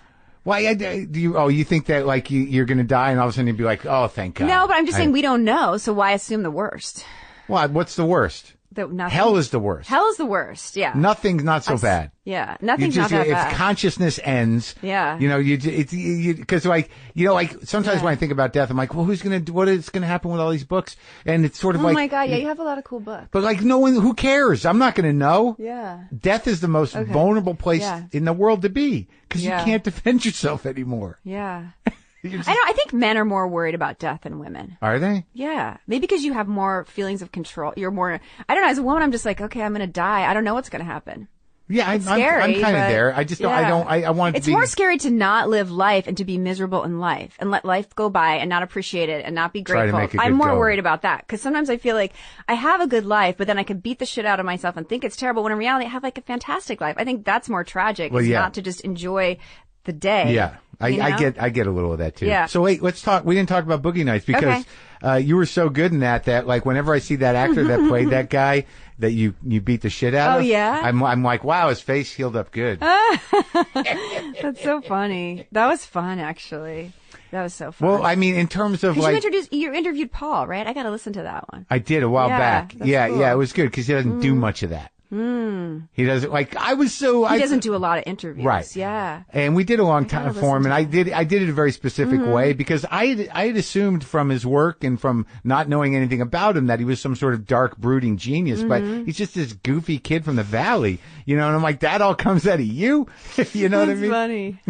Why, you think that like you're going to die and all of a sudden you'd be like, oh, thank God. No, but I'm just saying we don't know, so why assume the worst? Well, what's the worst? That nothing. Hell is the worst. Hell is the worst. Yeah. Nothing's not so bad. Yeah. Nothing's not that if bad. consciousness ends, Yeah. because sometimes when I think about death, I'm like, well, what is going to happen with all these books? And it's sort of Oh like, my God. Yeah, you have a lot of cool books. but like no one, who cares? I'm not going to know. Yeah. Death is the most vulnerable place Yeah. in the world to be, because Yeah. you can't defend yourself anymore. Yeah. I think men are more worried about death than women. Are they? Yeah. Maybe because you have more feelings of control. You're more, I don't know, as a woman, I'm just like, okay, I'm going to die. I don't know what's going to happen. Yeah, I'm Scary, kind of but- there. I just don't, yeah. I want it to It's be. more scary to not live life and to be miserable in life and let life go by and not appreciate it and not be Try to grateful. make it I'm good more go. worried about that because sometimes I feel like I have a good life, but then I could beat the shit out of myself and think it's terrible when in reality I have like a fantastic life. I think that's more tragic. Well, is yeah. not to just enjoy the day. Yeah, I get a little of that too. Yeah. So wait, let's talk. We didn't talk about Boogie Nights because you were so good in that like whenever I see that actor that played that guy that you beat the shit out of. Oh, yeah? I'm like, wow, his face healed up good. That's so funny. That was fun, actually. That was so fun. Well, I mean, in terms of like, you interviewed Paul, right? I got to listen to that one. I did a while Yeah, back. that's Yeah, cool. yeah, it was good because he doesn't do much of that. He doesn't like. I was so. He doesn't do a lot of interviews. Right. Yeah. And we did a long time gotta for him, listen and to I did it a very specific way because I had assumed from his work and from not knowing anything about him that he was some sort of dark, brooding genius, but he's just this goofy kid from the valley, and I'm like, that all comes out of you, you know what I mean? Funny.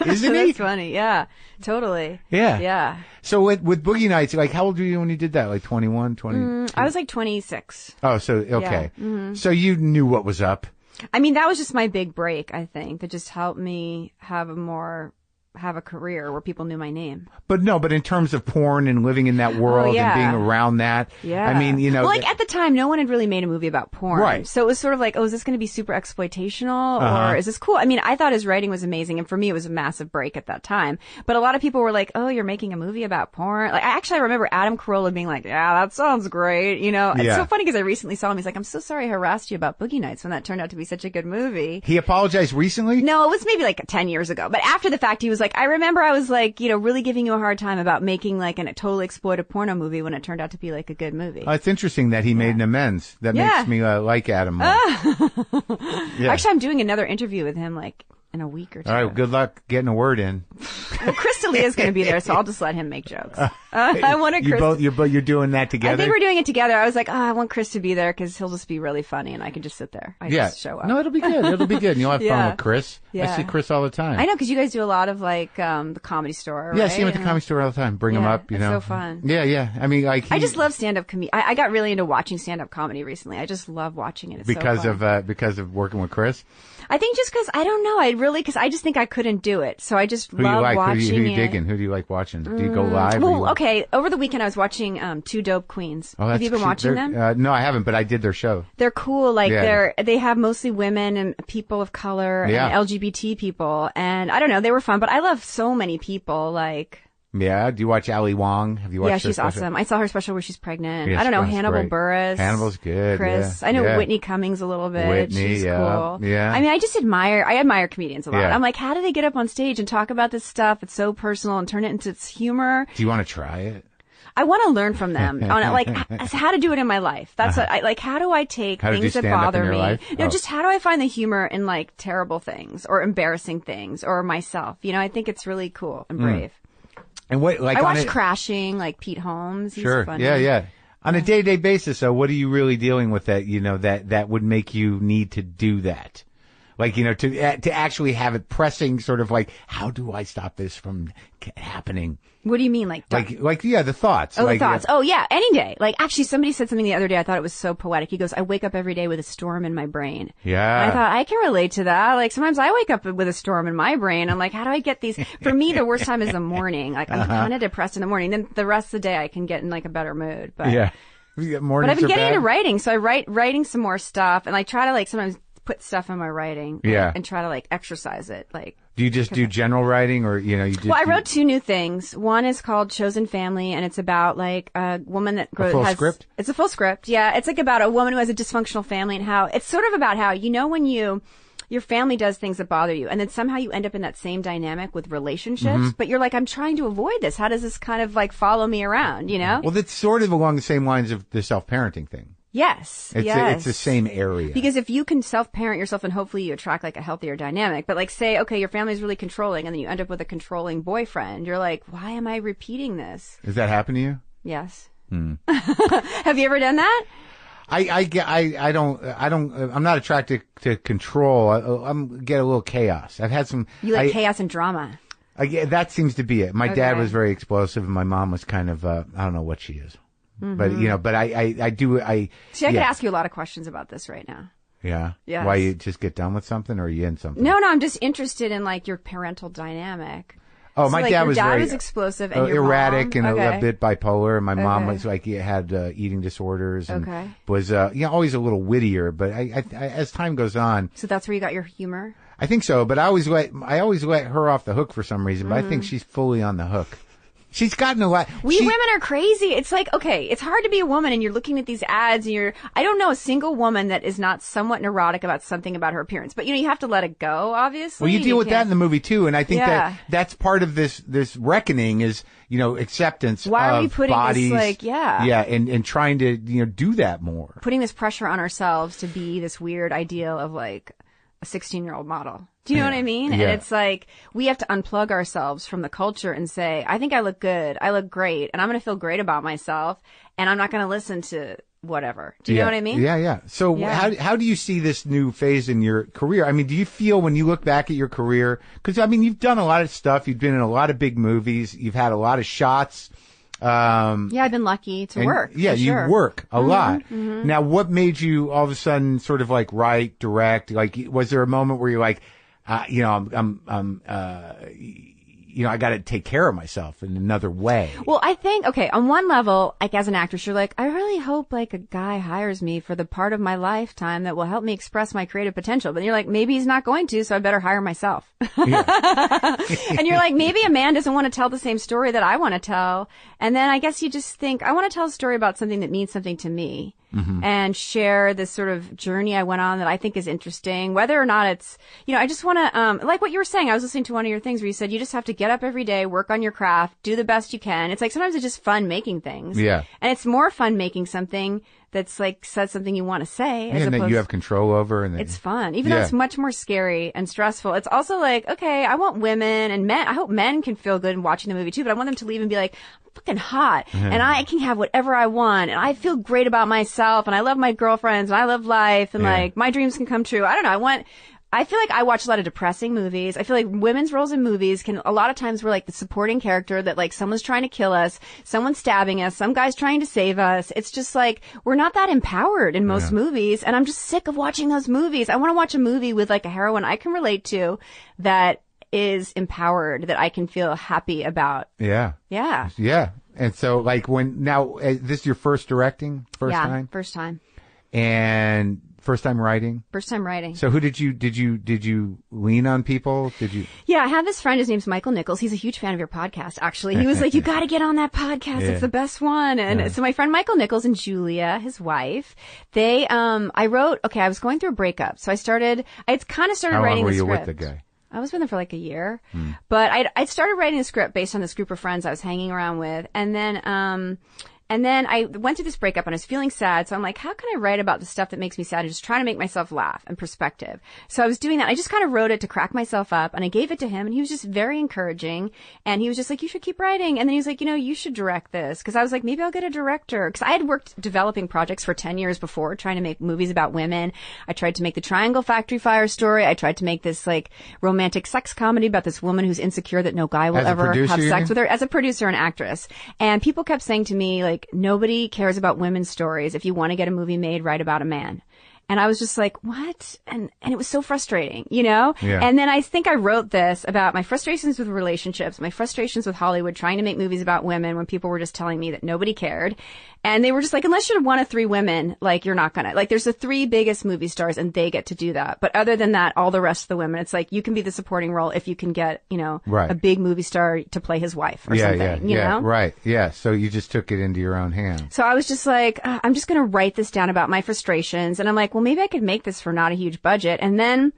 Isn't he? That's funny. Yeah. Totally. Yeah. Yeah. So with Boogie Nights, like, how old were you when you did that? Like 21, 20? I was like 26. Oh, so okay. So you knew what was up. I mean, that was just my big break, I think, that just helped me have a career where people knew my name. But in terms of porn and living in that world yeah. and being around that, Yeah. I mean, Well, like at the time, no one had really made a movie about porn. Right. So it was sort of like, oh, is this going to be super exploitational or is this cool? I mean, I thought his writing was amazing. And for me, it was a massive break at that time. But a lot of people were like, oh, you're making a movie about porn. Like, I remember Adam Carolla being like, yeah, that sounds great. You know, it's Yeah. so funny because I recently saw him. He's like, I'm so sorry I harassed you about Boogie Nights when that turned out to be such a good movie. He apologized recently? No, it was maybe like 10 years ago. But after the fact, he was like, I remember I was like, really giving you a hard time about making like a totally exploitive porno movie when it turned out to be like a good movie. It's interesting that he made an amends. That Yeah. makes me like Adam more. Yeah. Actually, I'm doing another interview with him like in a week or two. All right, good luck getting a word in. Well, Chris D'Elia is going to be there, so I'll just let him make jokes. I wanted Chris. You're doing that together. I think we're doing it together. I was like, I want Chris to be there because he'll just be really funny, and I can just sit there. I just show up. No, it'll be good. It'll be good. And you'll have fun Yeah. with Chris. I Yeah. see Chris all the time. I know because you guys do a lot of like the Comedy Store. Yeah, I right? see him at the Comedy Store all the time. Bring him Yeah, up. You it's know, so fun. Yeah, yeah. I mean, like I just love stand-up comedy. I got really into watching stand-up comedy recently. I just love watching it. It's because so fun. because of working with Chris. I think just because I don't know. Because I just think I couldn't do it. So I just Who do love you like? watching Who you it. digging? Who do you like watching? Do you go live? or you- Well, okay. Over the weekend, I was watching Two Dope Queens. Oh, Have you been cute. watching They're- them? No, I haven't, but I did their show. They're cool. Like Yeah. they have mostly women and people of color Yeah. and LGBT people. And I don't know, they were fun. But I love so many people. Like, Yeah. Do you watch Ali Wong? Have you watched? yeah, her she's special? awesome. I saw her special where she's pregnant. Yeah, I don't know, that's Hannibal great. Buress. Hannibal's good. Chris. Yeah. I know Yeah. Whitney Cummings a little bit. Whitney, She's yeah. cool. Yeah. I mean, I admire comedians a lot. Yeah. I'm like, how do they get up on stage and talk about this stuff? It's so personal and turn it into its humor. Do you want to try it? I want to learn from them on like how to do it in my life. That's what I like. How do I take things that bother me? Just how do I find the humor in like terrible things or embarrassing things or myself? I think it's really cool and brave. And what, like, I watched Crashing, like Pete Holmes. He's funny. Yeah. On a day-to-day basis, though, what are you really dealing with that would make you need to do that? Like, to actually have it pressing, sort of like, how do I stop this from happening? What do you mean, like the thoughts. Oh, like, the thoughts. Oh, yeah, any day. Like, actually, somebody said something the other day. I thought it was so poetic. He goes, I wake up every day with a storm in my brain. Yeah. And I thought, I can relate to that. Like, sometimes I wake up with a storm in my brain. I'm like, how do I get these? For me, the worst time is the morning. Like, I'm kind of depressed in the morning. Then the rest of the day, I can get in like a better mood. But yeah. But I've been getting into writing, so I writing some more stuff, and I try to like sometimes put stuff in my writing. And try to like exercise it. Like, do you just do general writing, or you just? Well, I wrote 2 new things. One is called Chosen Family, and it's about like a woman that has a full script. It's a full script. Yeah, it's like about a woman who has a dysfunctional family, and how it's sort of about how when your family does things that bother you, and then somehow you end up in that same dynamic with relationships, but you're like, I'm trying to avoid this. How does this kind of like follow me around? Well, that's sort of along the same lines of the self-parenting thing. Yes. It's the same area. Because if you can self-parent yourself, and hopefully you attract like a healthier dynamic, but like say, okay, your family's really controlling, and then you end up with a controlling boyfriend, you're like, why am I repeating this? Does that happen to you? Yes. Have you ever done that? I don't, I'm not attracted to control. I get a little chaos. I've had some. You like chaos and drama. That seems to be it. My dad was very explosive, and my mom was kind of, I don't know what she is. But, but I do. See, I could ask you a lot of questions about this right now. Yeah. Yes. Why, you just get done with something, or are you in something? No, I'm just interested in like your parental dynamic. Oh, so, my dad was very explosive and your erratic mom? and a bit bipolar, and my mom was like, he had eating disorders and was always a little wittier. But I as time goes on, so that's where you got your humor. I think so, but I always let her off the hook for some reason. But I think she's fully on the hook. She's gotten a lot. Women are crazy. It's like, okay, it's hard to be a woman and you're looking at these ads and I don't know a single woman that is not somewhat neurotic about something about her appearance. But, you have to let it go, obviously. Well, you deal with that in the movie, too. And I think that's part of this reckoning is, acceptance of bodies. Why are we putting this, Yeah, and trying to, do that more. Putting this pressure on ourselves to be this weird ideal of, like, a 16-year-old model. Do you know what I mean? And it's like, we have to unplug ourselves from the culture and say, I think I look good. I look great. And I'm going to feel great about myself. And I'm not going to listen to whatever. Do you know what I mean? Yeah. So how do you see this new phase in your career? I mean, do you feel when you look back at your career, because, I mean, you've done a lot of stuff. You've been in a lot of big movies. You've had a lot of shots. I've been lucky to work. Yeah, you work a lot. Mm-hmm. Now, what made you all of a sudden sort of like write, direct? Like, was there a moment where you're like, I got to take care of myself in another way? Well, I think, okay, on one level, like as an actress, you're like, I really hope like a guy hires me for the part of my lifetime that will help me express my creative potential. But you're like, maybe he's not going to, so I better hire myself. Yeah. And you're like, maybe a man doesn't want to tell the same story that I want to tell. And then I guess you just think, I want to tell a story about something that means something to me. Mm-hmm. And share this sort of journey I went on that I think is interesting, whether or not it's, I just want to, like what you were saying, I was listening to one of your things where you said you just have to get up every day, work on your craft, do the best you can. It's like sometimes it's just fun making things. Yeah. And it's more fun making something that's like says something you want to say. And that you have control over. And it's fun. Even though it's much more scary and stressful. It's also like, okay, I want women and men. I hope men can feel good in watching the movie too, but I want them to leave and be like, I'm fucking hot and I can have whatever I want and I feel great about myself and I love my girlfriends and I love life and like my dreams can come true. I don't know. I feel like I watch a lot of depressing movies. I feel like women's roles in movies a lot of times we're like the supporting character that like someone's trying to kill us, someone's stabbing us, some guy's trying to save us. It's just like, we're not that empowered in most movies. And I'm just sick of watching those movies. I want to watch a movie with like a heroine I can relate to that is empowered, that I can feel happy about. Yeah. Yeah. Yeah. And so like this is your first directing? First time? First time. And first time writing? First time writing. So who did you lean on people? Yeah, I have this friend, his name's Michael Nichols. He's a huge fan of your podcast, actually. He was like, you gotta get on that podcast. It's the best one. And so my friend Michael Nichols and Julia, his wife, I was going through a breakup. So I kind of started writing the script. How long were you with the guy? I was with him for like a year. But I'd started writing a script based on this group of friends I was hanging around with. And then I went through this breakup and I was feeling sad. So I'm like, how can I write about the stuff that makes me sad and just trying to make myself laugh and perspective? So I was doing that. I just kind of wrote it to crack myself up and I gave it to him and he was just very encouraging. And he was just like, you should keep writing. And then he was like, you should direct this. Cause I was like, maybe I'll get a director. Cause I had worked developing projects for 10 years before trying to make movies about women. I tried to make the Triangle Factory Fire story. I tried to make this like romantic sex comedy about this woman who's insecure that no guy will ever have sex with her as a producer and actress. And people kept saying to me like, nobody cares about women's stories. If you want to get a movie made, write about a man. And I was just like, what? And it was so frustrating, Yeah. And then I think I wrote this about my frustrations with relationships, my frustrations with Hollywood, trying to make movies about women when people were just telling me that nobody cared. And they were just like, unless you're one of 3 women, like, you're not gonna, like, there's the 3 biggest movie stars and they get to do that. But other than that, all the rest of the women, it's like, you can be the supporting role if you can get, a big movie star to play his wife or something, you know? Right. Yeah. So you just took it into your own hands. So I was just like, I'm just going to write this down about my frustrations. And I'm like, well, maybe I could make this for not a huge budget. And then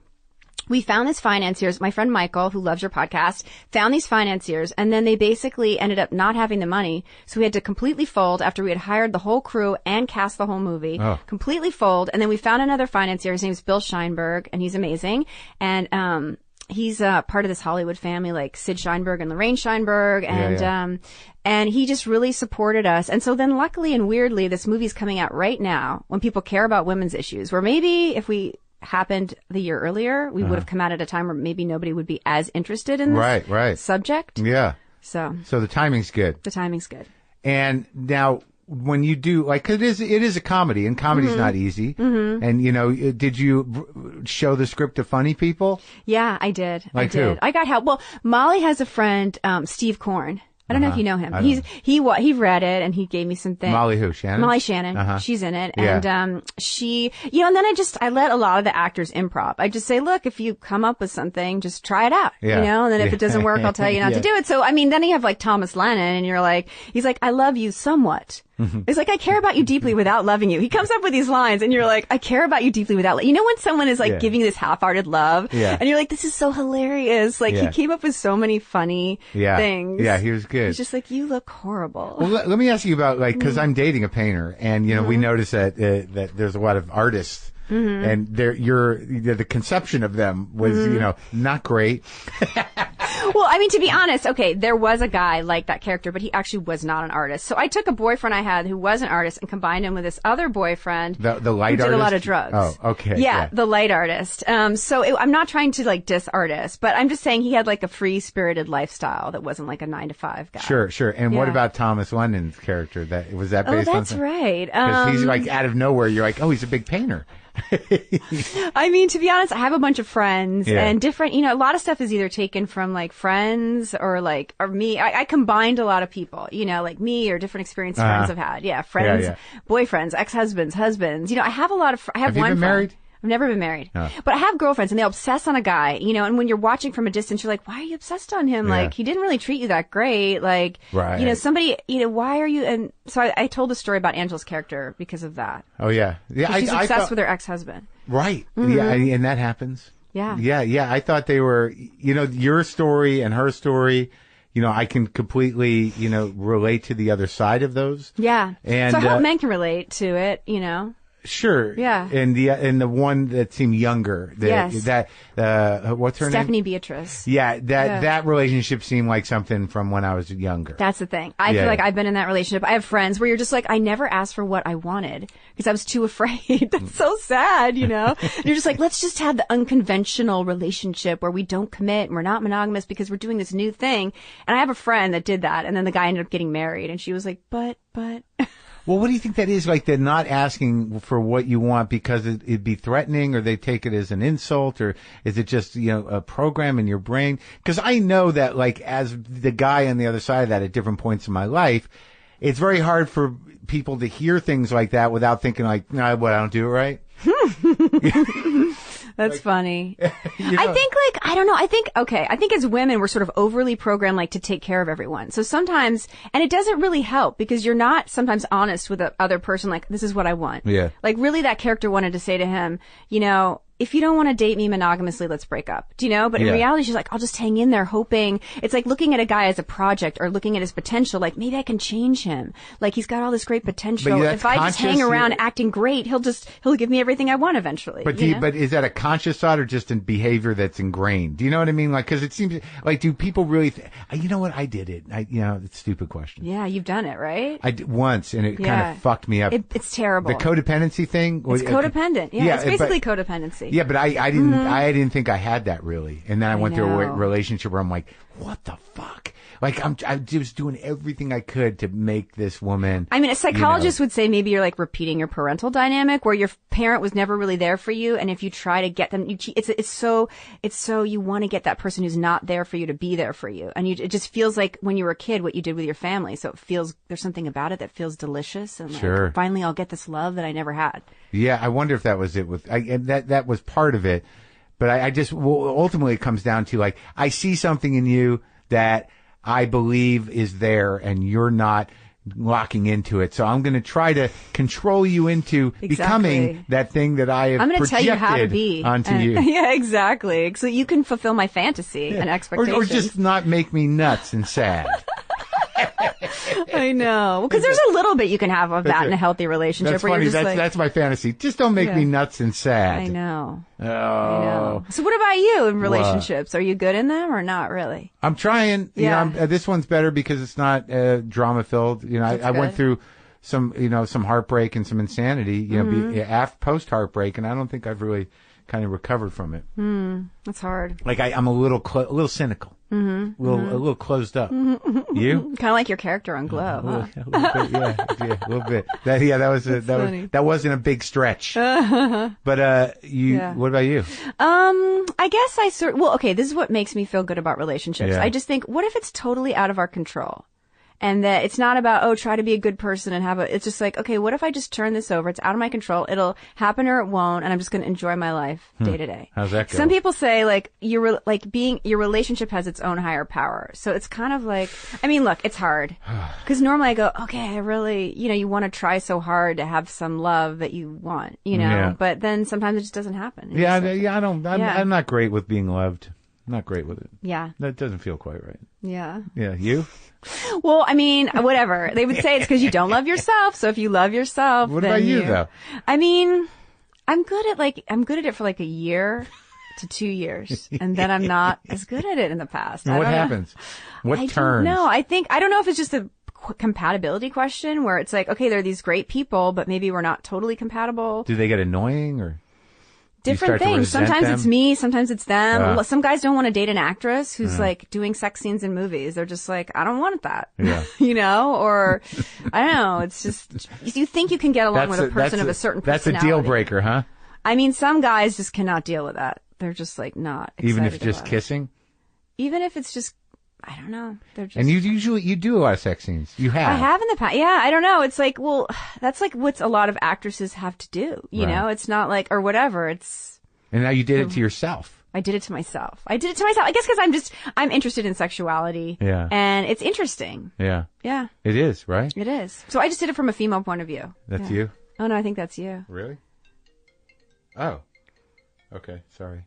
we found these financiers. My friend Michael, who loves your podcast, found these financiers, and then they basically ended up not having the money. So we had to completely fold after we had hired the whole crew and cast the whole movie. Completely fold. And then we found another financier. His name's Bill Scheinberg, and he's amazing. And he's part of this Hollywood family, like Sid Sheinberg and Lorraine Scheinberg, and and he just really supported us. And so then luckily and weirdly, this movie's coming out right now when people care about women's issues, where maybe if we happened the year earlier, we would have come out at a time where maybe nobody would be as interested in this subject. Yeah. So the timing's good. The timing's good. And now, when you do, like, 'cause it is a comedy, and comedy's not easy. And, did you show the script to funny people? Yeah, I did. Like I did. who? I got help. Well, Molly has a friend, Steve Korn. I don't know if you know him. He read it and he gave me some things. Molly who? Shannon? Molly Shannon. She's in it. And, she, and then I let a lot of the actors improv. I just say, look, if you come up with something, just try it out. And then if it doesn't work, I'll tell you not to do it. So, then you have like Thomas Lennon and you're like, he's like, I love you somewhat. It's like, I care about you deeply without loving you. He comes up with these lines and you're like, I care about you deeply without, when someone is like giving you this half-hearted love and you're like, this is so hilarious. Like he came up with so many funny things. Yeah, he was good. He's just like, you look horrible. Well, let me ask you about cause I'm dating a painter and, we notice that there's a lot of artists. And the conception of them was, not great. Well, to be honest, okay, there was a guy like that character, but he actually was not an artist. So I took a boyfriend I had who was an artist and combined him with this other boyfriend. The light who artist? did a lot of drugs. Oh, okay. Yeah, the light artist. So I'm not trying to diss artists, but I'm just saying he had like a free-spirited lifestyle that wasn't like a 9-to-5 guy. Sure. And what about Thomas Lennon's character? Was that based on? Oh, that's right. Because he's like out of nowhere, you're like, oh, he's a big painter. To be honest, I have a bunch of friends and different, a lot of stuff is either taken from like friends or me. I combined a lot of people, like me or different experience friends have had. Yeah. Friends, boyfriends, ex-husbands, husbands. I have a lot of, I have one you been friend. Married? I've never been married, but I have girlfriends and they obsess on a guy, and when you're watching from a distance, you're like, why are you obsessed on him? Like, he didn't really treat you that great. Like, somebody, why are you? And so I told a story about Angela's character because of that. Oh, yeah. Yeah. She's obsessed with her ex-husband. Right. Yeah. And that happens. Yeah. Yeah. I thought they were, your story and her story, I can completely, relate to the other side of those. Yeah. And so I hope men can relate to it, Sure. Yeah. And the one that seemed younger. Yes. What's her name? Stephanie Beatrice. Yeah. That relationship seemed like something from when I was younger. That's the thing. I feel like I've been in that relationship. I have friends where you're just like, I never asked for what I wanted because I was too afraid. That's so sad, And you're just like, let's just have the unconventional relationship where we don't commit and we're not monogamous because we're doing this new thing. And I have a friend that did that and then the guy ended up getting married and she was like, but. Well, what do you think that is? Like they're not asking for what you want because it'd be threatening, or they take it as an insult, or is it just, a program in your brain? Because I know that, like, as the guy on the other side of that at different points in my life, it's very hard for people to hear things like that without thinking like, no, what, I don't do it right? That's funny. I think I don't know. I think as women, we're sort of overly programmed to take care of everyone. So sometimes, and it doesn't really help because you're not sometimes honest with the other person. Like, this is what I want. Yeah. Like really that character wanted to say to him, if you don't want to date me monogamously, let's break up. Do you know? But in reality, she's like, I'll just hang in there hoping. It's like looking at a guy as a project or looking at his potential. Like, maybe I can change him. Like, he's got all this great potential. If I just hang around acting great, he'll give me everything I want eventually. But but is that a conscious thought or just a behavior that's ingrained? Do you know what I mean? Like, cause it seems like, do people really, you know what? I did it. It's a stupid question. Yeah, you've done it, right? I did once and it kind of fucked me up. It's terrible. The codependency thing. It's codependent. Yeah, it's basically codependency. Yeah, but I didn't think I had that really. And then I went through a relationship where I'm like, what the fuck? Like, I was doing everything I could to make this woman. I mean, a psychologist would say maybe you're like repeating your parental dynamic where your parent was never really there for you. And if you try to get them, it's so you want to get that person who's not there for you to be there for you. And it just feels like when you were a kid, what you did with your family. So it feels, there's something about it that feels delicious. And like, finally I'll get this love that I never had. Yeah. I wonder if that was it that was part of it. But I just, ultimately it comes down to like, I see something in you that I believe is there and you're not locking into it. So I'm going to try to control you into becoming that thing that I have projected tell you how to be onto you. Yeah, exactly. So you can fulfill my fantasy and expectations. Or just not make me nuts and sad. I know. Because there's a little bit you can have of that in a healthy relationship. That's where funny. You're just that's my fantasy. Just don't make me nuts and sad. I know. Oh. I know. So what about you in relationships? Are you good in them or not really? I'm trying. Yeah. You know, this one's better because it's not drama filled. You know, I went through some heartbreak and some insanity, you know, post heartbreak, and I don't think I've really kind of recovered from it. That's hard. Like I'm a little cynical. A little closed up. You? Kind of like your character on Glow, huh? A little bit, yeah, a little bit. That wasn't a big stretch. But what about you? I guess okay, this is what makes me feel good about relationships. Yeah. I just think, what if it's totally out of our control? And that it's not about, try to be a good person and it's just like, okay, what if I just turn this over? It's out of my control. It'll happen or it won't. And I'm just going to enjoy my life day to day. How's that go? Some people say like, your relationship has its own higher power. So it's kind of like, I mean, look, it's hard. Cause normally I go, okay, I really, you want to try so hard to have some love that you want, but then sometimes it just doesn't happen. I'm not great with being loved. Not great with it. Yeah. That doesn't feel quite right. Yeah. Yeah. You? Well, I mean, whatever. They would say it's because you don't love yourself. So if you love yourself, what about you though? I mean, I'm good at it for like a year to 2 years, and then I'm not as good at it in the past. What happens? What turns? No, I don't know if it's just a compatibility question where it's like, okay, there are these great people, but maybe we're not totally compatible. Do they get annoying or? Different things. Sometimes it's me, sometimes it's them. Some guys don't want to date an actress who's like doing sex scenes in movies. They're just like, I don't want that. Yeah. Or I don't know. It's just, you think you can get along with a person of a certain personality. That's a deal breaker, huh? I mean, some guys just cannot deal with that. They're just like not excited. Even if just kissing? Even if it's just, I don't know. They're just. And you do a lot of sex scenes. You have. I have in the past. Yeah, I don't know. It's like, well, that's like what a lot of actresses have to do. You know, it's not like, or whatever. It's. And now you did it to yourself. I did it to myself. I guess because I'm interested in sexuality. Yeah. And it's interesting. Yeah. Yeah. It is, right? It is. So I just did it from a female point of view. That's you? Oh, no, I think that's you. Really? Oh. Okay. Sorry.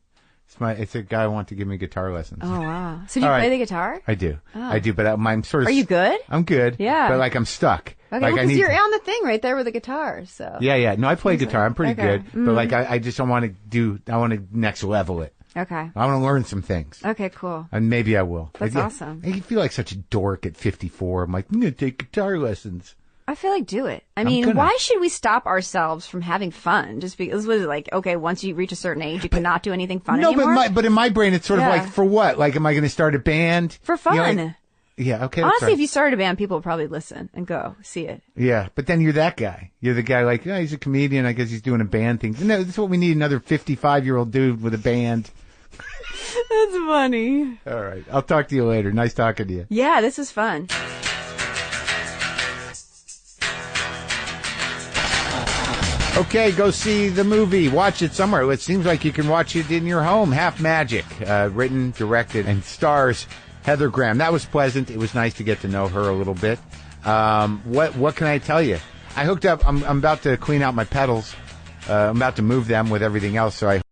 It's a guy who wants to give me guitar lessons. Oh, wow. So do you play the guitar? I do. Oh. I do, but I'm sort of... Are you good? I'm good. Yeah. But like I'm stuck. Okay, like, because you're on the thing right there with the guitar, so... Yeah. No, I play guitar. I'm pretty good. But like I just don't want to I want to next level it. Okay. I want to learn some things. Okay, cool. And maybe I will. That's awesome. I feel like such a dork at 54. I'm like, I'm going to take guitar lessons. I feel like do it. I mean, why should we stop ourselves from having fun? Just because was it like, okay, once you reach a certain age, you cannot do anything fun anymore? No, but in my brain, it's sort of like, for what? Like, am I going to start a band? For fun. Yeah, okay. Honestly, if you started a band, people would probably listen and go see it. Yeah, but then you're that guy. You're the guy like, he's a comedian. I guess he's doing a band thing. No, that's what we need, another 55-year-old dude with a band. That's funny. All right. I'll talk to you later. Nice talking to you. Yeah, this is fun. Okay, go see the movie. Watch it somewhere. It seems like you can watch it in your home. Half Magic, written, directed, and stars Heather Graham. That was pleasant. It was nice to get to know her a little bit. What can I tell you? I hooked up. I'm about to clean out my pedals. I'm about to move them with everything else, so I